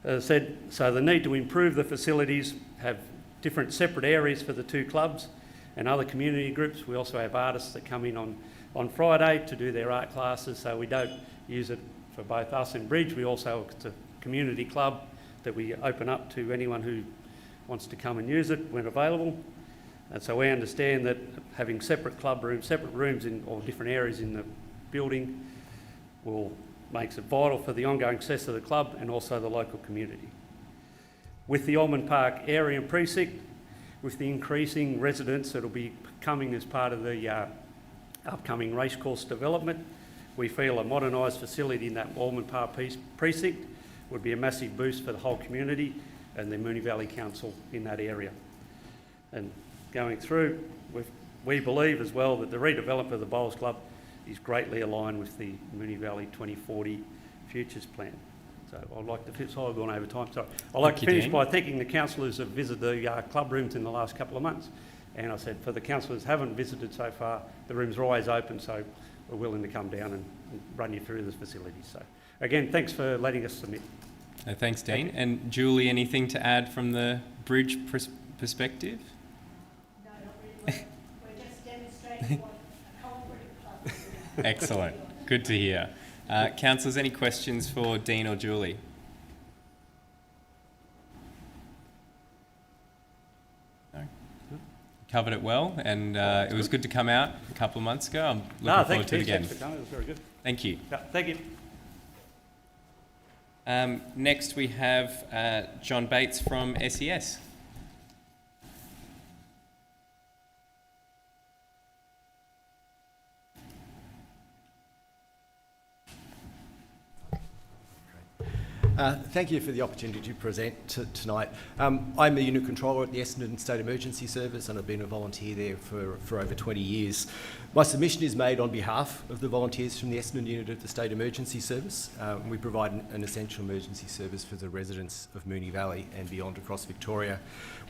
as I said, so the need to improve the facilities, have different separate areas for the 2 clubs and other community groups. We also have artists that come in on Friday to do their art classes, so we don't use it for both us and Bridge. We also, it's a community club that we open up to anyone who wants to come and use it when available. And so we understand that having separate club rooms, separate rooms or different areas in the building makes it vital for the ongoing success of the club and also the local community. With the Ormond Park area and precinct, with the increasing residents that will be coming as part of the upcoming racecourse development, we feel a modernised facility in that Ormond Park precinct would be a massive boost for the whole community and the Moonee Valley Council in that area. And going through, we believe as well that the redevelopment of the Bowls Club is greatly aligned with the Moonee Valley 2040 Futures Plan. So I'd like to, sorry I've gone over time, sorry. I'd like to finish by thanking the councillors who have visited the club rooms in the last couple of months. And I said, for the councillors who haven't visited so far, the rooms are always open, so we're willing to come down and run you through the facilities. So again, thanks for letting us submit. Thanks, Dean. And Julie, anything to add from the Bridge perspective? No, not really. We're just demonstrating what a cooperative club is. Excellent. Good to hear. Councillors, any questions for Dean or Julie? No? Covered it well, and it was good to come out a couple of months ago. I'm looking forward to it again. Thanks for coming. It was very good. Thank you. Yeah, thank you. Next we have John Bates from SES. Thank you for the opportunity to present tonight. I'm the unit controller at the Essendon State Emergency Service, and I've been a volunteer there for over 20 years. My submission is made on behalf of the volunteers from the Essendon unit of the State Emergency Service. We provide an essential emergency service for the residents of Moonee Valley and beyond across Victoria.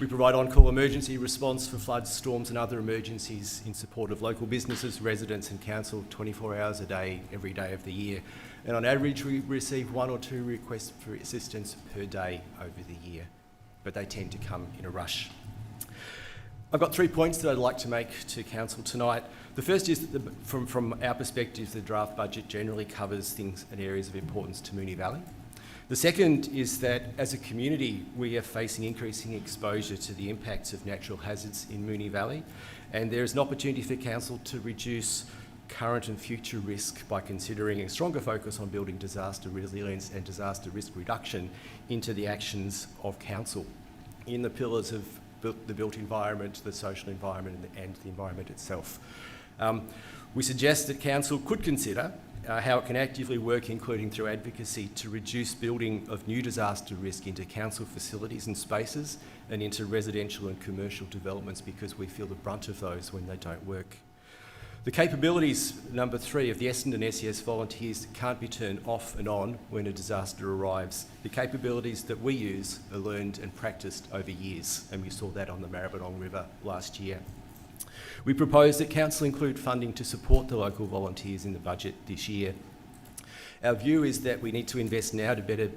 We provide on-call emergency response for floods, storms and other emergencies in support of local businesses, residents and council 24 hours a day, every day of the year. And on average, we receive 1 or 2 requests for assistance per day over the year, but they tend to come in a rush. I've got 3 points that I'd like to make to Council tonight. The first is that from our perspective, the draft budget generally covers things and areas of importance to Moonee Valley. The second is that as a community, we are facing increasing exposure to the impacts of natural hazards in Moonee Valley, and there is an opportunity for Council to reduce current and future risk by considering a stronger focus on building disaster resilience and disaster risk reduction into the actions of council in the pillars of the built environment, the social environment and the environment itself. We suggest that council could consider how it can actively work, including through advocacy, to reduce building of new disaster risk into council facilities and spaces and into residential and commercial developments, because we feel the brunt of those when they don't work. The capabilities, number 3, of the Essendon SES volunteers can't be turned off and on when a disaster arrives. The capabilities that we use are learned and practiced over years, and we saw that on the Maribyrnong River last year. We propose that council include funding to support the local volunteers in the budget this year. Our view is that we need to invest now to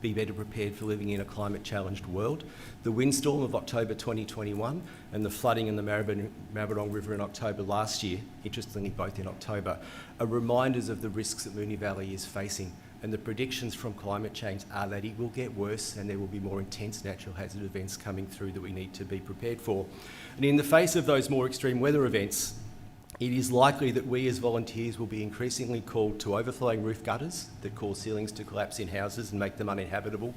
be better prepared for living in a climate-challenged world. The windstorm of October 2021 and the flooding in the Maribyrnong River in October last year, interestingly both in October, are reminders of the risks that Moonee Valley is facing, and the predictions from climate change are that it will get worse and there will be more intense natural hazard events coming through that we need to be prepared for. And in the face of those more extreme weather events, it is likely that we as volunteers will be increasingly called to overflowing roof gutters that cause ceilings to collapse in houses and make them uninhabitable,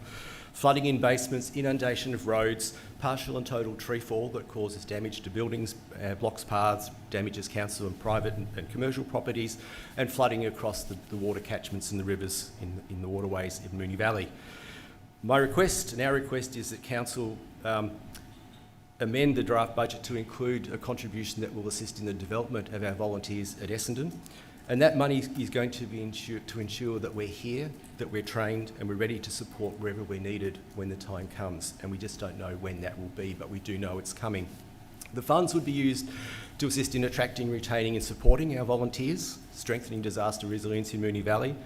flooding in basements, inundation of roads, partial and total tree fall that causes damage to buildings, blocks paths, damages council and private and commercial properties, and flooding across the water catchments and the rivers in the waterways in Moonee Valley. My request and our request is that council amend the draft budget to include a contribution that will assist in the development of our volunteers at Essendon. And that money is going to be to ensure that we're here, that we're trained and we're ready to support wherever we're needed when the time comes. And we just don't know when that will be, but we do know it's coming. The funds would be used to assist in attracting, retaining and supporting our volunteers, strengthening disaster resilience in Moonee Valley,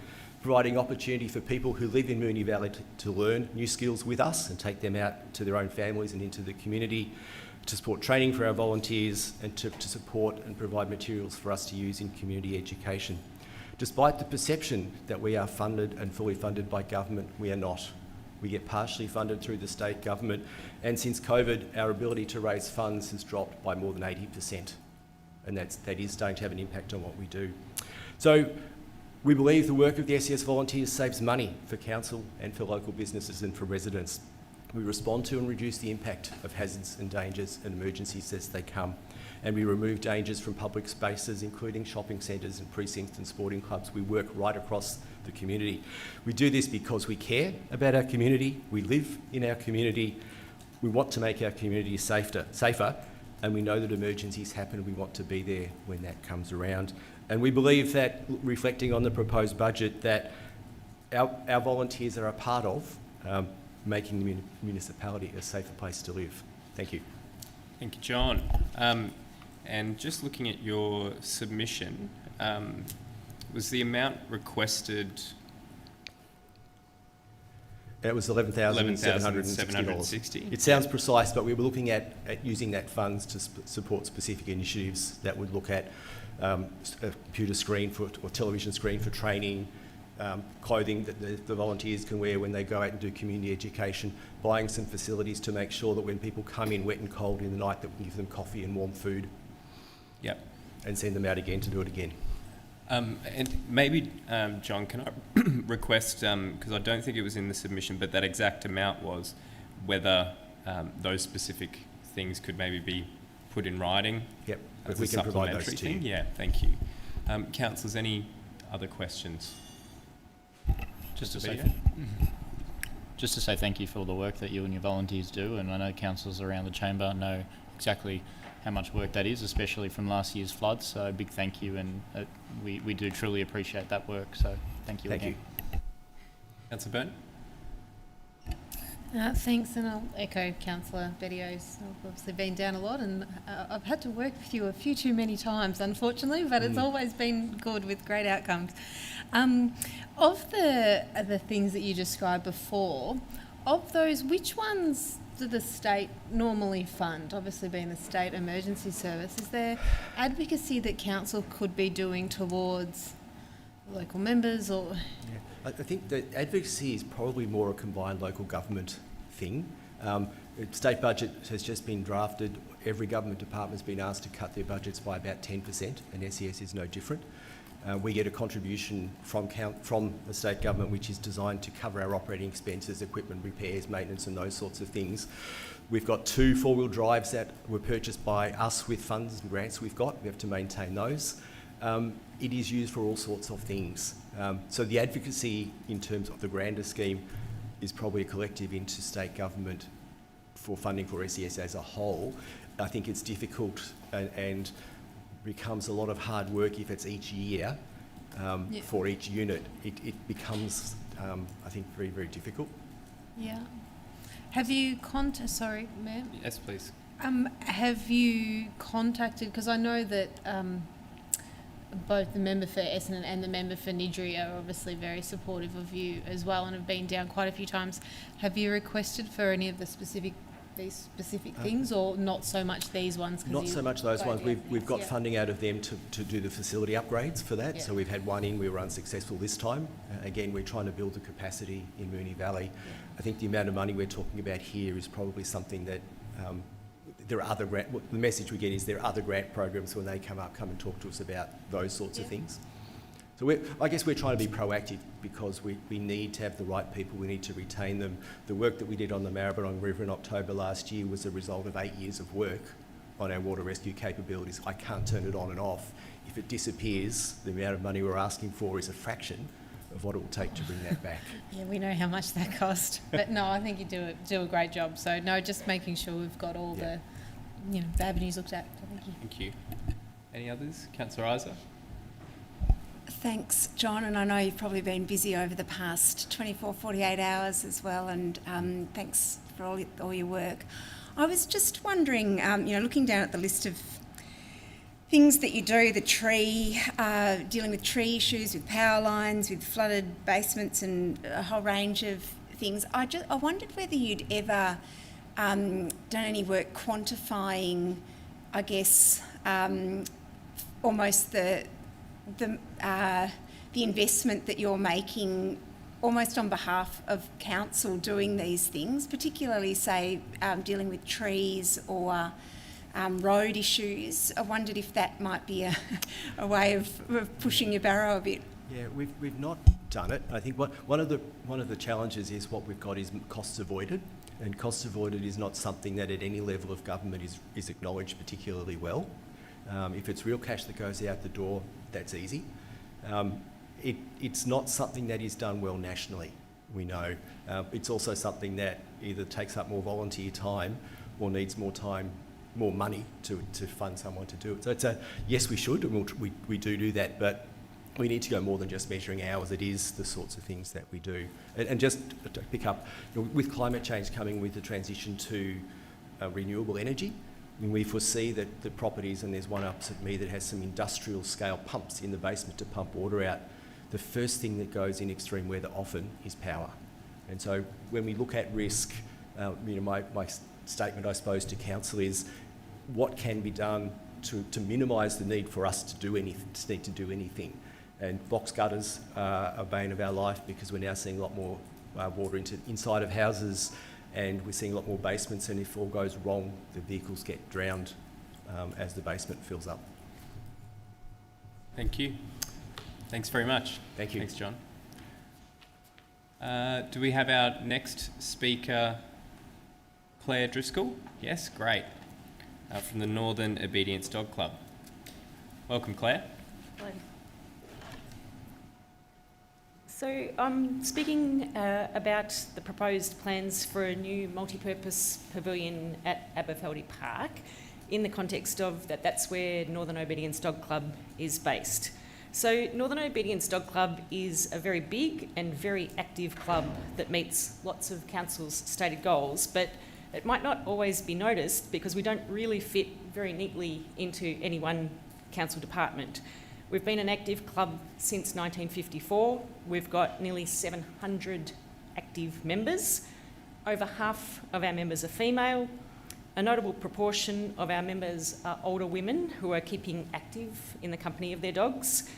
providing opportunity for people who live in Moonee Valley to learn new skills with us and take them out to their own families and into the community, to support training for our volunteers and to support and provide materials for us to use in community education. Despite the perception that we are funded and fully funded by government, we are not. We get partially funded through the state government, and since COVID, our ability to raise funds has dropped by more than 80%, and that is starting to have an impact on what we do. So we believe the work of the SES volunteers saves money for council and for local businesses and for residents. We respond to and reduce the impact of hazards and dangers and emergencies as they come. And we remove dangers from public spaces, including shopping centres and precincts and sporting clubs. We work right across the community. We do this because we care about our community, we live in our community, we want to make our community safer, and we know that emergencies happen and we want to be there when that comes around. And we believe that, reflecting on the proposed budget, that our volunteers are a part of making the municipality a safer place to live. Thank you. Thank you, John. And just looking at your submission, was the amount requested? It was $11,760. It sounds precise, but we were looking at using that funds to support specific initiatives that would look at a computer screen or television screen for training, clothing that the volunteers can wear when they go out and do community education, buying some facilities to make sure that when people come in wet and cold in the night, that we give them coffee and warm food. Yep. And send them out again to do it again. And maybe, John, can I request, because I don't think it was in the submission, but that exact amount was whether those specific things could maybe be put in writing. Yep, as we a can provide those supplementary to you. thing. Yeah, thank you. Councillors, any other questions? Just to say thank you for all the work that you and your volunteers do, and I know councillors around the chamber know exactly how much work that is, especially from last year's floods. So a big thank you, and we do truly appreciate that work. So thank you again. Councillor Byrne? Thanks, and I'll echo Councillor Bettio's. I've obviously been down a lot, and I've had to work with you a few too many times, unfortunately, but it's always been good with great outcomes. Of the things that you described before, of those, which ones do the state normally fund? Obviously, being the state emergency service, is there advocacy that council could be doing towards local members, or? Yeah. I think that advocacy is probably more a combined local government thing. The state budget has just been drafted. Every government department's been asked to cut their budgets by about 10%, and SES is no different. We get a contribution from the state government which is designed to cover our operating expenses, equipment repairs, maintenance and those sorts of things. We've got 2 4-wheel drives that were purchased by us with funds and grants we've got. We have to maintain those. It is used for all sorts of things. So the advocacy in terms of the grander scheme is probably a collective into state government for funding for SES as a whole. I think it's difficult and becomes a lot of hard work if it's each year for each unit. It becomes, I think, very, very difficult. Yeah. Have you sorry, Mayor? Yes, please. Have you contacted, because I know that both the member for Essendon and the member for Niddrie are obviously very supportive of you as well and have been down quite a few times. Have you requested for any of these specific things, or not so much these ones? Not so much those ones. We've got funding out of them to do the facility upgrades for that. Yeah. So we've had one in, we were unsuccessful this time. Again, we're trying to build the capacity in Moonee Valley. Yeah. I think the amount of money we're talking about here is probably something that there are other the message we get is there are other grant programs when they come and talk to us about those sorts of things. So I guess we're trying to be proactive because we need to have the right people, we need to retain them. The work that we did on the Maribyrnong River in October last year was a result of 8 years of work on our water rescue capabilities. I can't turn it on and off. If it disappears, the amount of money we're asking for is a fraction of what it will take to bring that back. Yeah, we know how much that cost. But no, I think you do a great job. So no, just making sure we've got all the avenues looked at. Thank you. Thank you. Any others? Councillor Isa? Thanks, John, and I know you've probably been busy over the past 24, 48 hours as well, and thanks for all your work. I was just wondering, looking down at the list of things that you do, dealing with tree issues, with power lines, with flooded basements and a whole range of things, I wondered whether you'd ever done any work quantifying, I guess, almost the investment that you're making almost on behalf of council doing these things, particularly, say, dealing with trees or road issues. I wondered if that might be a way of pushing your barrow a bit. Yeah, we've not done it. I think one of the challenges is what we've got is costs avoided, and costs avoided is not something that at any level of government is acknowledged particularly well. If it's real cash that goes out the door, that's easy. It's not something that is done well nationally, we know. It's also something that either takes up more volunteer time or needs more money to fund someone to do it. So yes, we should, and we do that, but we need to go more than just measuring hours. It is the sorts of things that we do. And just to pick up, with climate change coming with the transition to renewable energy, we foresee that the properties, and there's one opposite me that has some industrial scale pumps in the basement to pump water out, the first thing that goes in extreme weather often is power. And so when we look at risk, my statement, I suppose, to council is what can be done to minimise the need for us to do anything. And box gutters are a bane of our life because we're now seeing a lot more water inside of houses, and we're seeing a lot more basements, and if all goes wrong, the vehicles get drowned as the basement fills up. Thank you. Thanks very much. Thank you. Thanks, John. Do we have our next speaker, Claire Driscoll? Yes, great. From the Northern Obedience Dog Club. Welcome, Claire. Hello. So I'm speaking about the proposed plans for a new multi-purpose pavilion at Aberfeldy Park in the context of that's where Northern Obedience Dog Club is based. So Northern Obedience Dog Club is a very big and very active club that meets lots of council's stated goals, but it might not always be noticed because we don't really fit very neatly into any one council department. We've been an active club since 1954. We've got nearly 700 active members. Over half of our members are female. A notable proportion of our members are older women who are keeping active in the company of their dogs.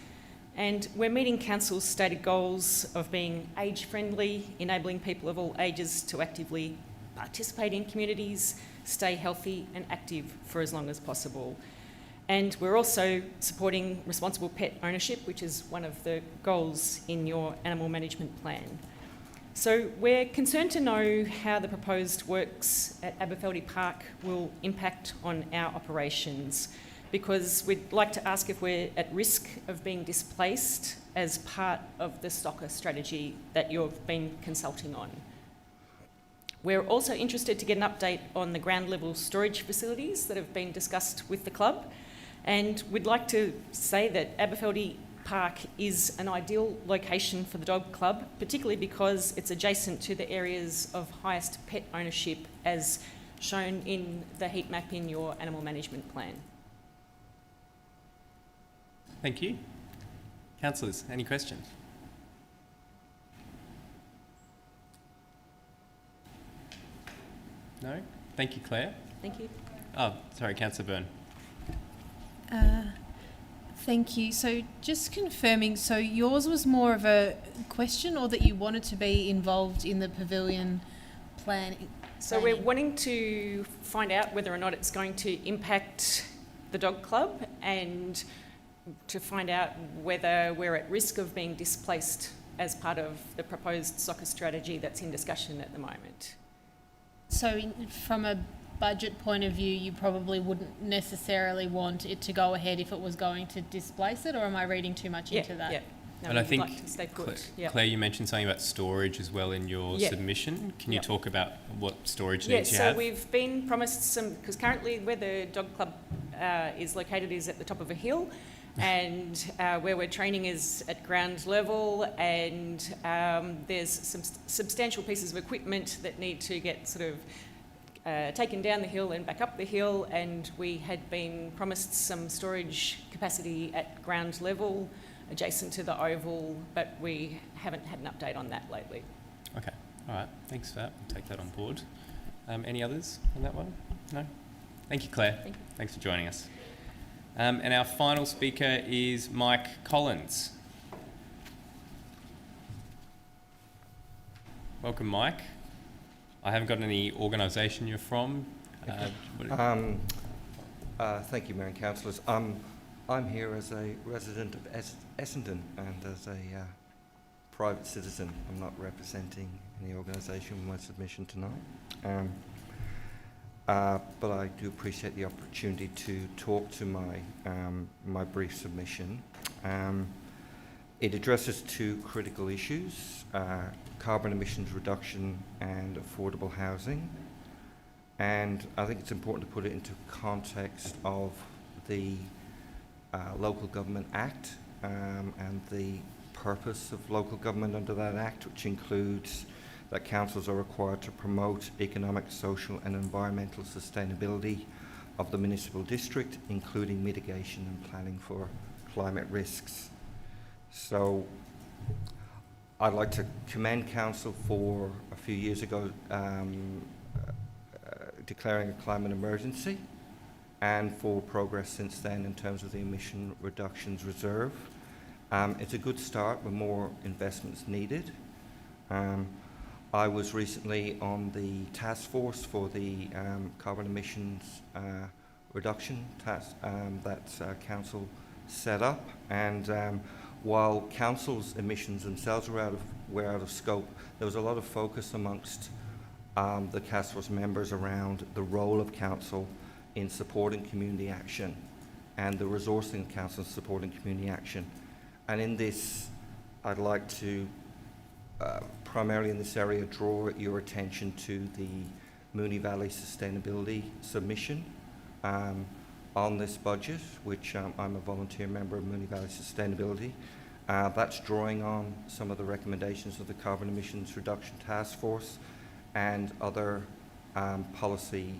And we're meeting council's stated goals of being age-friendly, enabling people of all ages to actively participate in communities, stay healthy and active for as long as possible. And we're also supporting responsible pet ownership, which is one of the goals in your animal management plan. So we're concerned to know how the proposed works at Aberfeldy Park will impact on our operations, because we'd like to ask if we're at risk of being displaced as part of the soccer strategy that you've been consulting on. We're also interested to get an update on the ground level storage facilities that have been discussed with the club, and we'd like to say that Aberfeldy Park is an ideal location for the dog club, particularly because it's adjacent to the areas of highest pet ownership as shown in the heat map in your animal management plan. Thank you. Councillors, any questions? No? Thank you, Claire. Thank you. Oh, sorry, Councillor Byrne. Thank you. So just confirming, so yours was more of a question, or that you wanted to be involved in the pavilion plan? So we're wanting to find out whether or not it's going to impact the dog club, and to find out whether we're at risk of being displaced as part of the proposed soccer strategy that's in discussion at the moment. So from a budget point of view, you probably wouldn't necessarily want it to go ahead if it was going to displace it, or am I reading too much into that? Yeah. No, And I we'd think, like to stay put. Claire, you mentioned something about storage as well in your submission. Can you talk about what storage needs you so have? we've been promised some, because currently where the dog club is located is at the top of a hill, and where we're training is at ground level, and there's some substantial pieces of equipment that need to get sort of taken down the hill and back up the hill, and we had been promised some storage capacity at ground level adjacent to the oval, but we haven't had an update on that lately. Okay, all right, thanks for that. We'll take that on board. Any others on that one? No? Thank you, Claire. Thank you. Thanks for joining us. And our final speaker is Mike Collins. Welcome, Mike. I haven't got any organisation you're from. Thank you, Mayor and Councillors. I'm here as a resident of Essendon and as a private citizen. I'm not representing any organisation with my submission tonight. But I do appreciate the opportunity to talk to my brief submission. It addresses two critical issues, carbon emissions reduction and affordable housing. And I think it's important to put it into context of the Local Government Act and the purpose of local government under that Act, which includes that councils are required to promote economic, social and environmental sustainability of the municipal district, including mitigation and planning for climate risks. So I'd like to commend council for a few years ago declaring a climate emergency, and for progress since then in terms of the emission reductions reserve. It's a good start, but more investments needed. I was recently on the task force for the carbon emissions reduction task that council set up, and while council's emissions themselves were out of scope, there was a lot of focus amongst the task force members around the role of council in supporting community action and the resourcing of council in supporting community action. And in this, I'd like to primarily in this area draw your attention to the Moonee Valley Sustainability submission on this budget, which I'm a volunteer member of Moonee Valley Sustainability. That's drawing on some of the recommendations of the Carbon Emissions Reduction Task Force and other policy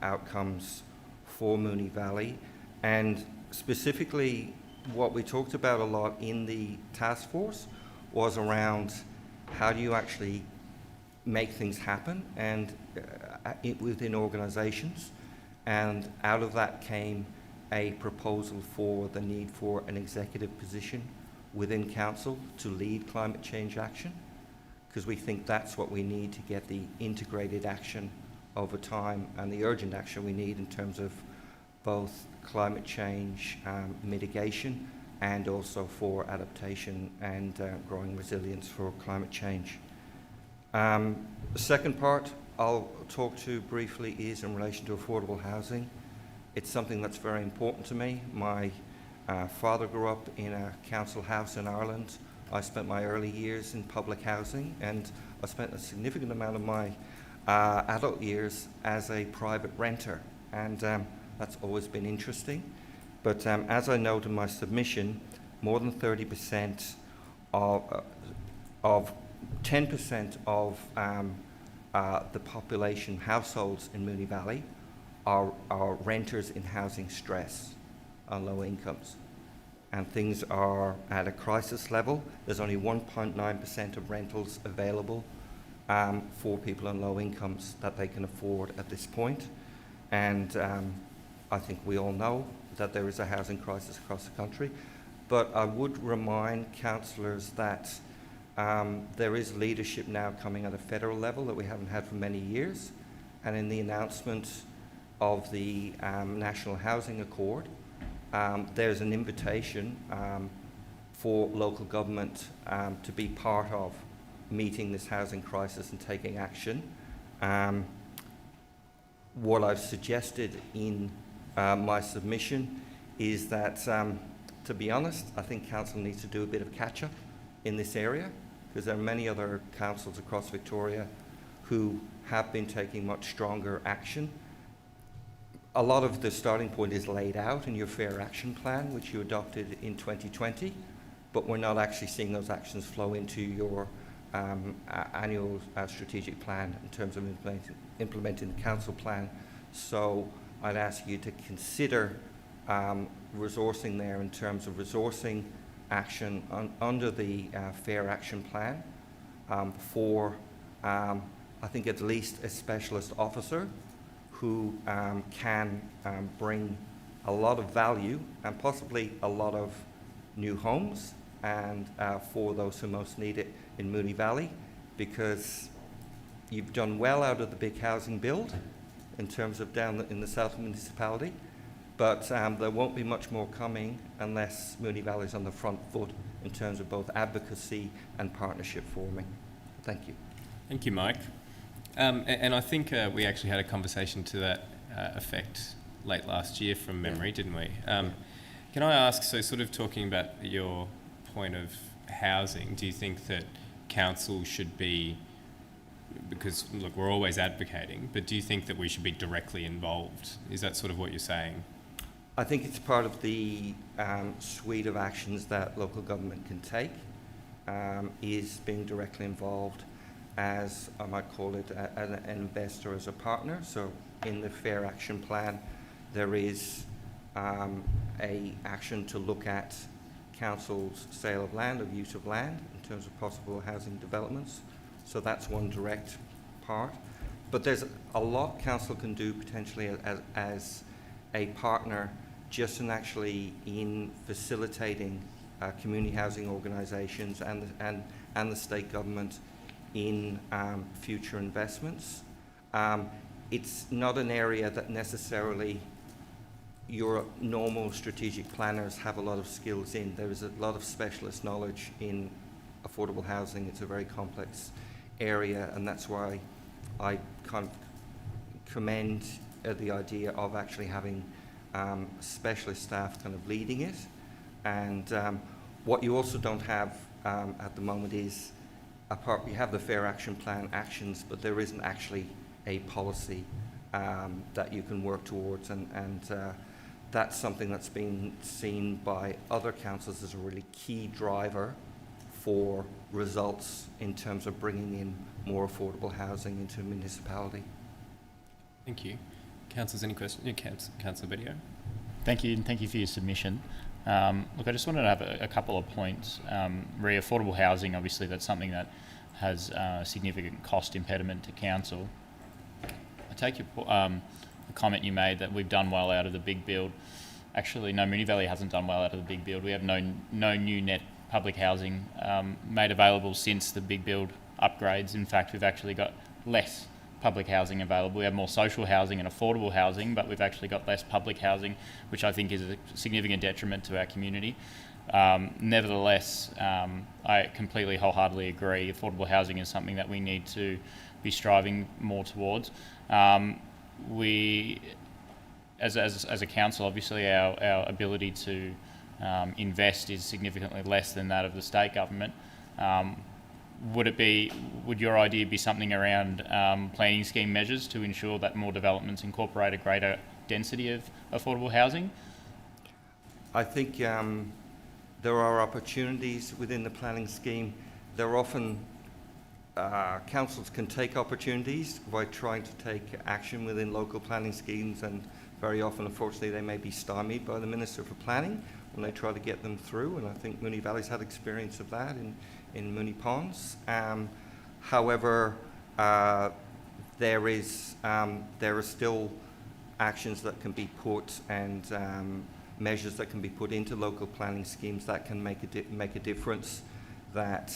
outcomes for Moonee Valley. And specifically, what we talked about a lot in the task force was around how do you actually make things happen and within organisations. And out of that came a proposal for the need for an executive position within council to lead climate change action. because we think that's what we need to get the integrated action over time and the urgent action we need in terms of both climate change mitigation and also for adaptation and growing resilience for climate change. The second part I'll talk to briefly is in relation to affordable housing. It's something that's very important to me. My father grew up in a council house in Ireland. I spent my early years in public housing, and I spent a significant amount of my adult years as a private renter, and that's always been interesting. But as I note in my submission, more than 30% of 10% of the population households in Moonee Valley are renters in housing stress on low incomes. And things are at a crisis level. There's only 1.9% of rentals available for people on low incomes that they can afford at this point. And I think we all know that there is a housing crisis across the country. But I would remind councillors that there is leadership now coming at a federal level that we haven't had for many years. And in the announcement of the National Housing Accord, there's an invitation for local government to be part of meeting this housing crisis and taking action. What I've suggested in my submission is that, to be honest, I think council needs to do a bit of catch-up in this area, because there are many other councils across Victoria who have been taking much stronger action. A lot of the starting point is laid out in your Fair Action Plan, which you adopted in 2020, but we're not actually seeing those actions flow into your annual strategic plan in terms of implementing the council plan. So I'd ask you to consider resourcing there in terms of resourcing action under the Fair Action Plan for, I think, at least a specialist officer who can bring a lot of value and possibly a lot of new homes and for those who most need it in Moonee Valley, because you've done well out of the big housing build in terms of down in the south municipality, but there won't be much more coming unless Moonee Valley is on the front foot in terms of both advocacy and partnership forming. Thank you. Thank you, Mike. And I think we actually had a conversation to that effect late last year from memory, didn't we? Can I ask, so sort of talking about your point of housing, do you think that council should be, because look, we're always advocating, but do you think that we should be directly involved? Is that sort of what you're saying? I think it's part of the suite of actions that local government can take, is being directly involved as, I might call it, an investor, as a partner. So in the Fair Action Plan, there is a action to look at council's sale of land, of use of land, in terms of possible housing developments. So that's one direct part. But there's a lot council can do potentially as a partner, just in actually in facilitating community housing organisations and the state government in future investments. It's not an area that necessarily your normal strategic planners have a lot of skills in. There is a lot of specialist knowledge in affordable housing. It's a very complex area, and that's why I kind of commend the idea of actually having specialist staff kind of leading it. And what you also don't have at the moment is, apart, you have the Fair Action Plan actions, but there isn't actually a policy that you can work towards, and that's something that's been seen by other councils as a really key driver for results in terms of bringing in more affordable housing into a municipality. Thank you. Councillors, any questions? Councillor Video. Thank you, and thank you for your submission. Look, I just wanted to have a couple of points. Affordable housing, obviously, that's something that has a significant cost impediment to council. I take your the comment you made that we've done well out of the big build. Actually, no, Moonee Valley hasn't done well out of the big build. We have no new net public housing made available since the big build upgrades. In fact, we've actually got less public housing available. We have more social housing and affordable housing, but we've actually got less public housing, which I think is a significant detriment to our community. Nevertheless, I completely wholeheartedly agree. Affordable housing is something that we need to be striving more towards. We, as a council, obviously our ability to invest is significantly less than that of the state government. Would your idea be something around planning scheme measures to ensure that more developments incorporate a greater density of affordable housing? I think there are opportunities within the planning scheme. There are often councils can take opportunities by trying to take action within local planning schemes, and very often, unfortunately, they may be stymied by the Minister for Planning when they try to get them through, and I think Moonee Valley's had experience of that in Moonee Ponds. However, there are still actions that can be put and measures that can be put into local planning schemes that can make a difference, that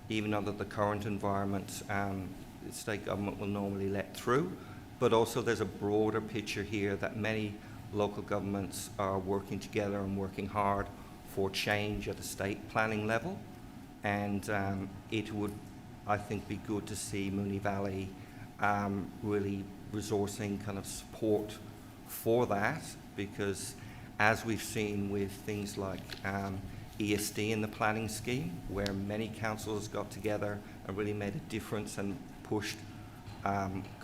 even under the current environment, the state government will normally let through. But also there's a broader picture here that many local governments are working together and working hard for change at a state planning level. And it would, I think, be good to see Moonee Valley really resourcing kind of support for that, because as we've seen with things like ESD in the planning scheme, where many councils got together and really made a difference and pushed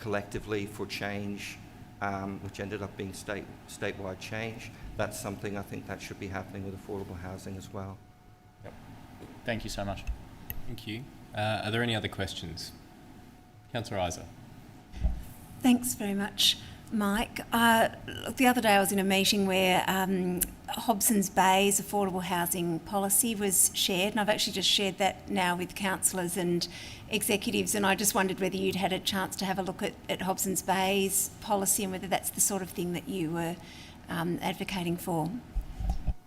collectively for change, which ended up being statewide change. That's something I think that should be happening with affordable housing as well. Yep. Thank you so much. Thank you. Are there any other questions? Councillor Isa. Thanks very much, Mike. The other day I was in a meeting where Hobson's Bay's affordable housing policy was shared, and I've actually just shared that now with councillors and executives, and I just wondered whether you'd had a chance to have a look at Hobson's Bay's policy and whether that's the sort of thing that you were advocating for.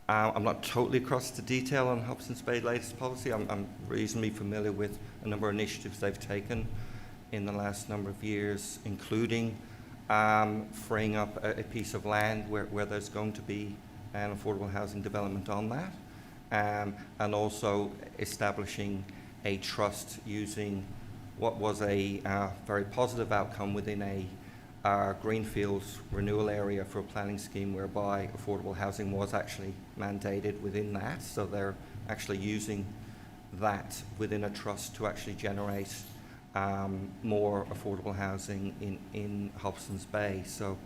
I'm not totally across the detail on Hobson's Bay's latest policy. I'm reasonably familiar with a number of initiatives they've taken in the last number of years, including freeing up a piece of land where there's going to be an affordable housing development on that, and also establishing a trust using what was a very positive outcome within a greenfields renewal area for a planning scheme, whereby affordable housing was actually mandated within that. So they're actually using that within a trust to actually generate more affordable housing in Hobson's Bay. So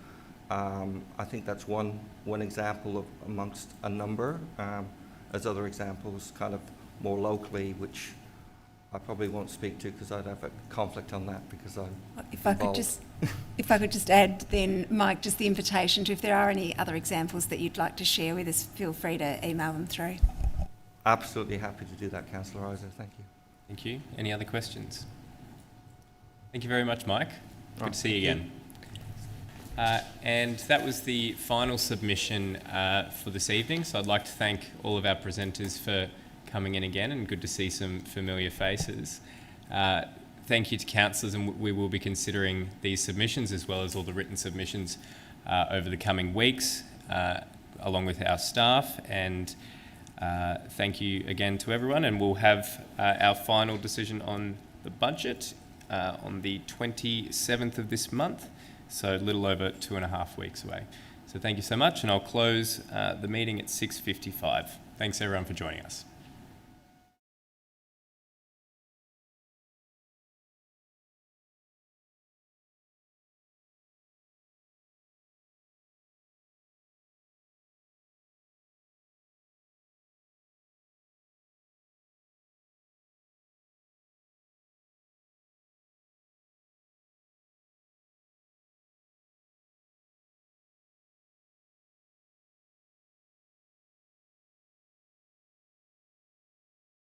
I think that's one example of amongst a number. As other examples kind of more locally, which I probably won't speak to because I'd have a conflict on that because I'm involved. If I could just add then, Mike, just the invitation to, if there are any other examples that you'd like to share with us, feel free to email them through. Absolutely happy to do that, Councillor Isa. Thank you. Thank you. Any other questions? Thank you very much, Mike. Good to see you again. And that was the final submission for this evening. So I'd like to thank all of our presenters for coming in again, and good to see some familiar faces. Thank you to councillors, and we will be considering these submissions as well as all the written submissions over the coming weeks, along with our staff. And thank you again to everyone, and we'll have our final decision on the budget on the 27th of this month, so a little over 2.5 weeks away. So thank you so much, and I'll close the meeting at 6:55. Thanks everyone for joining us.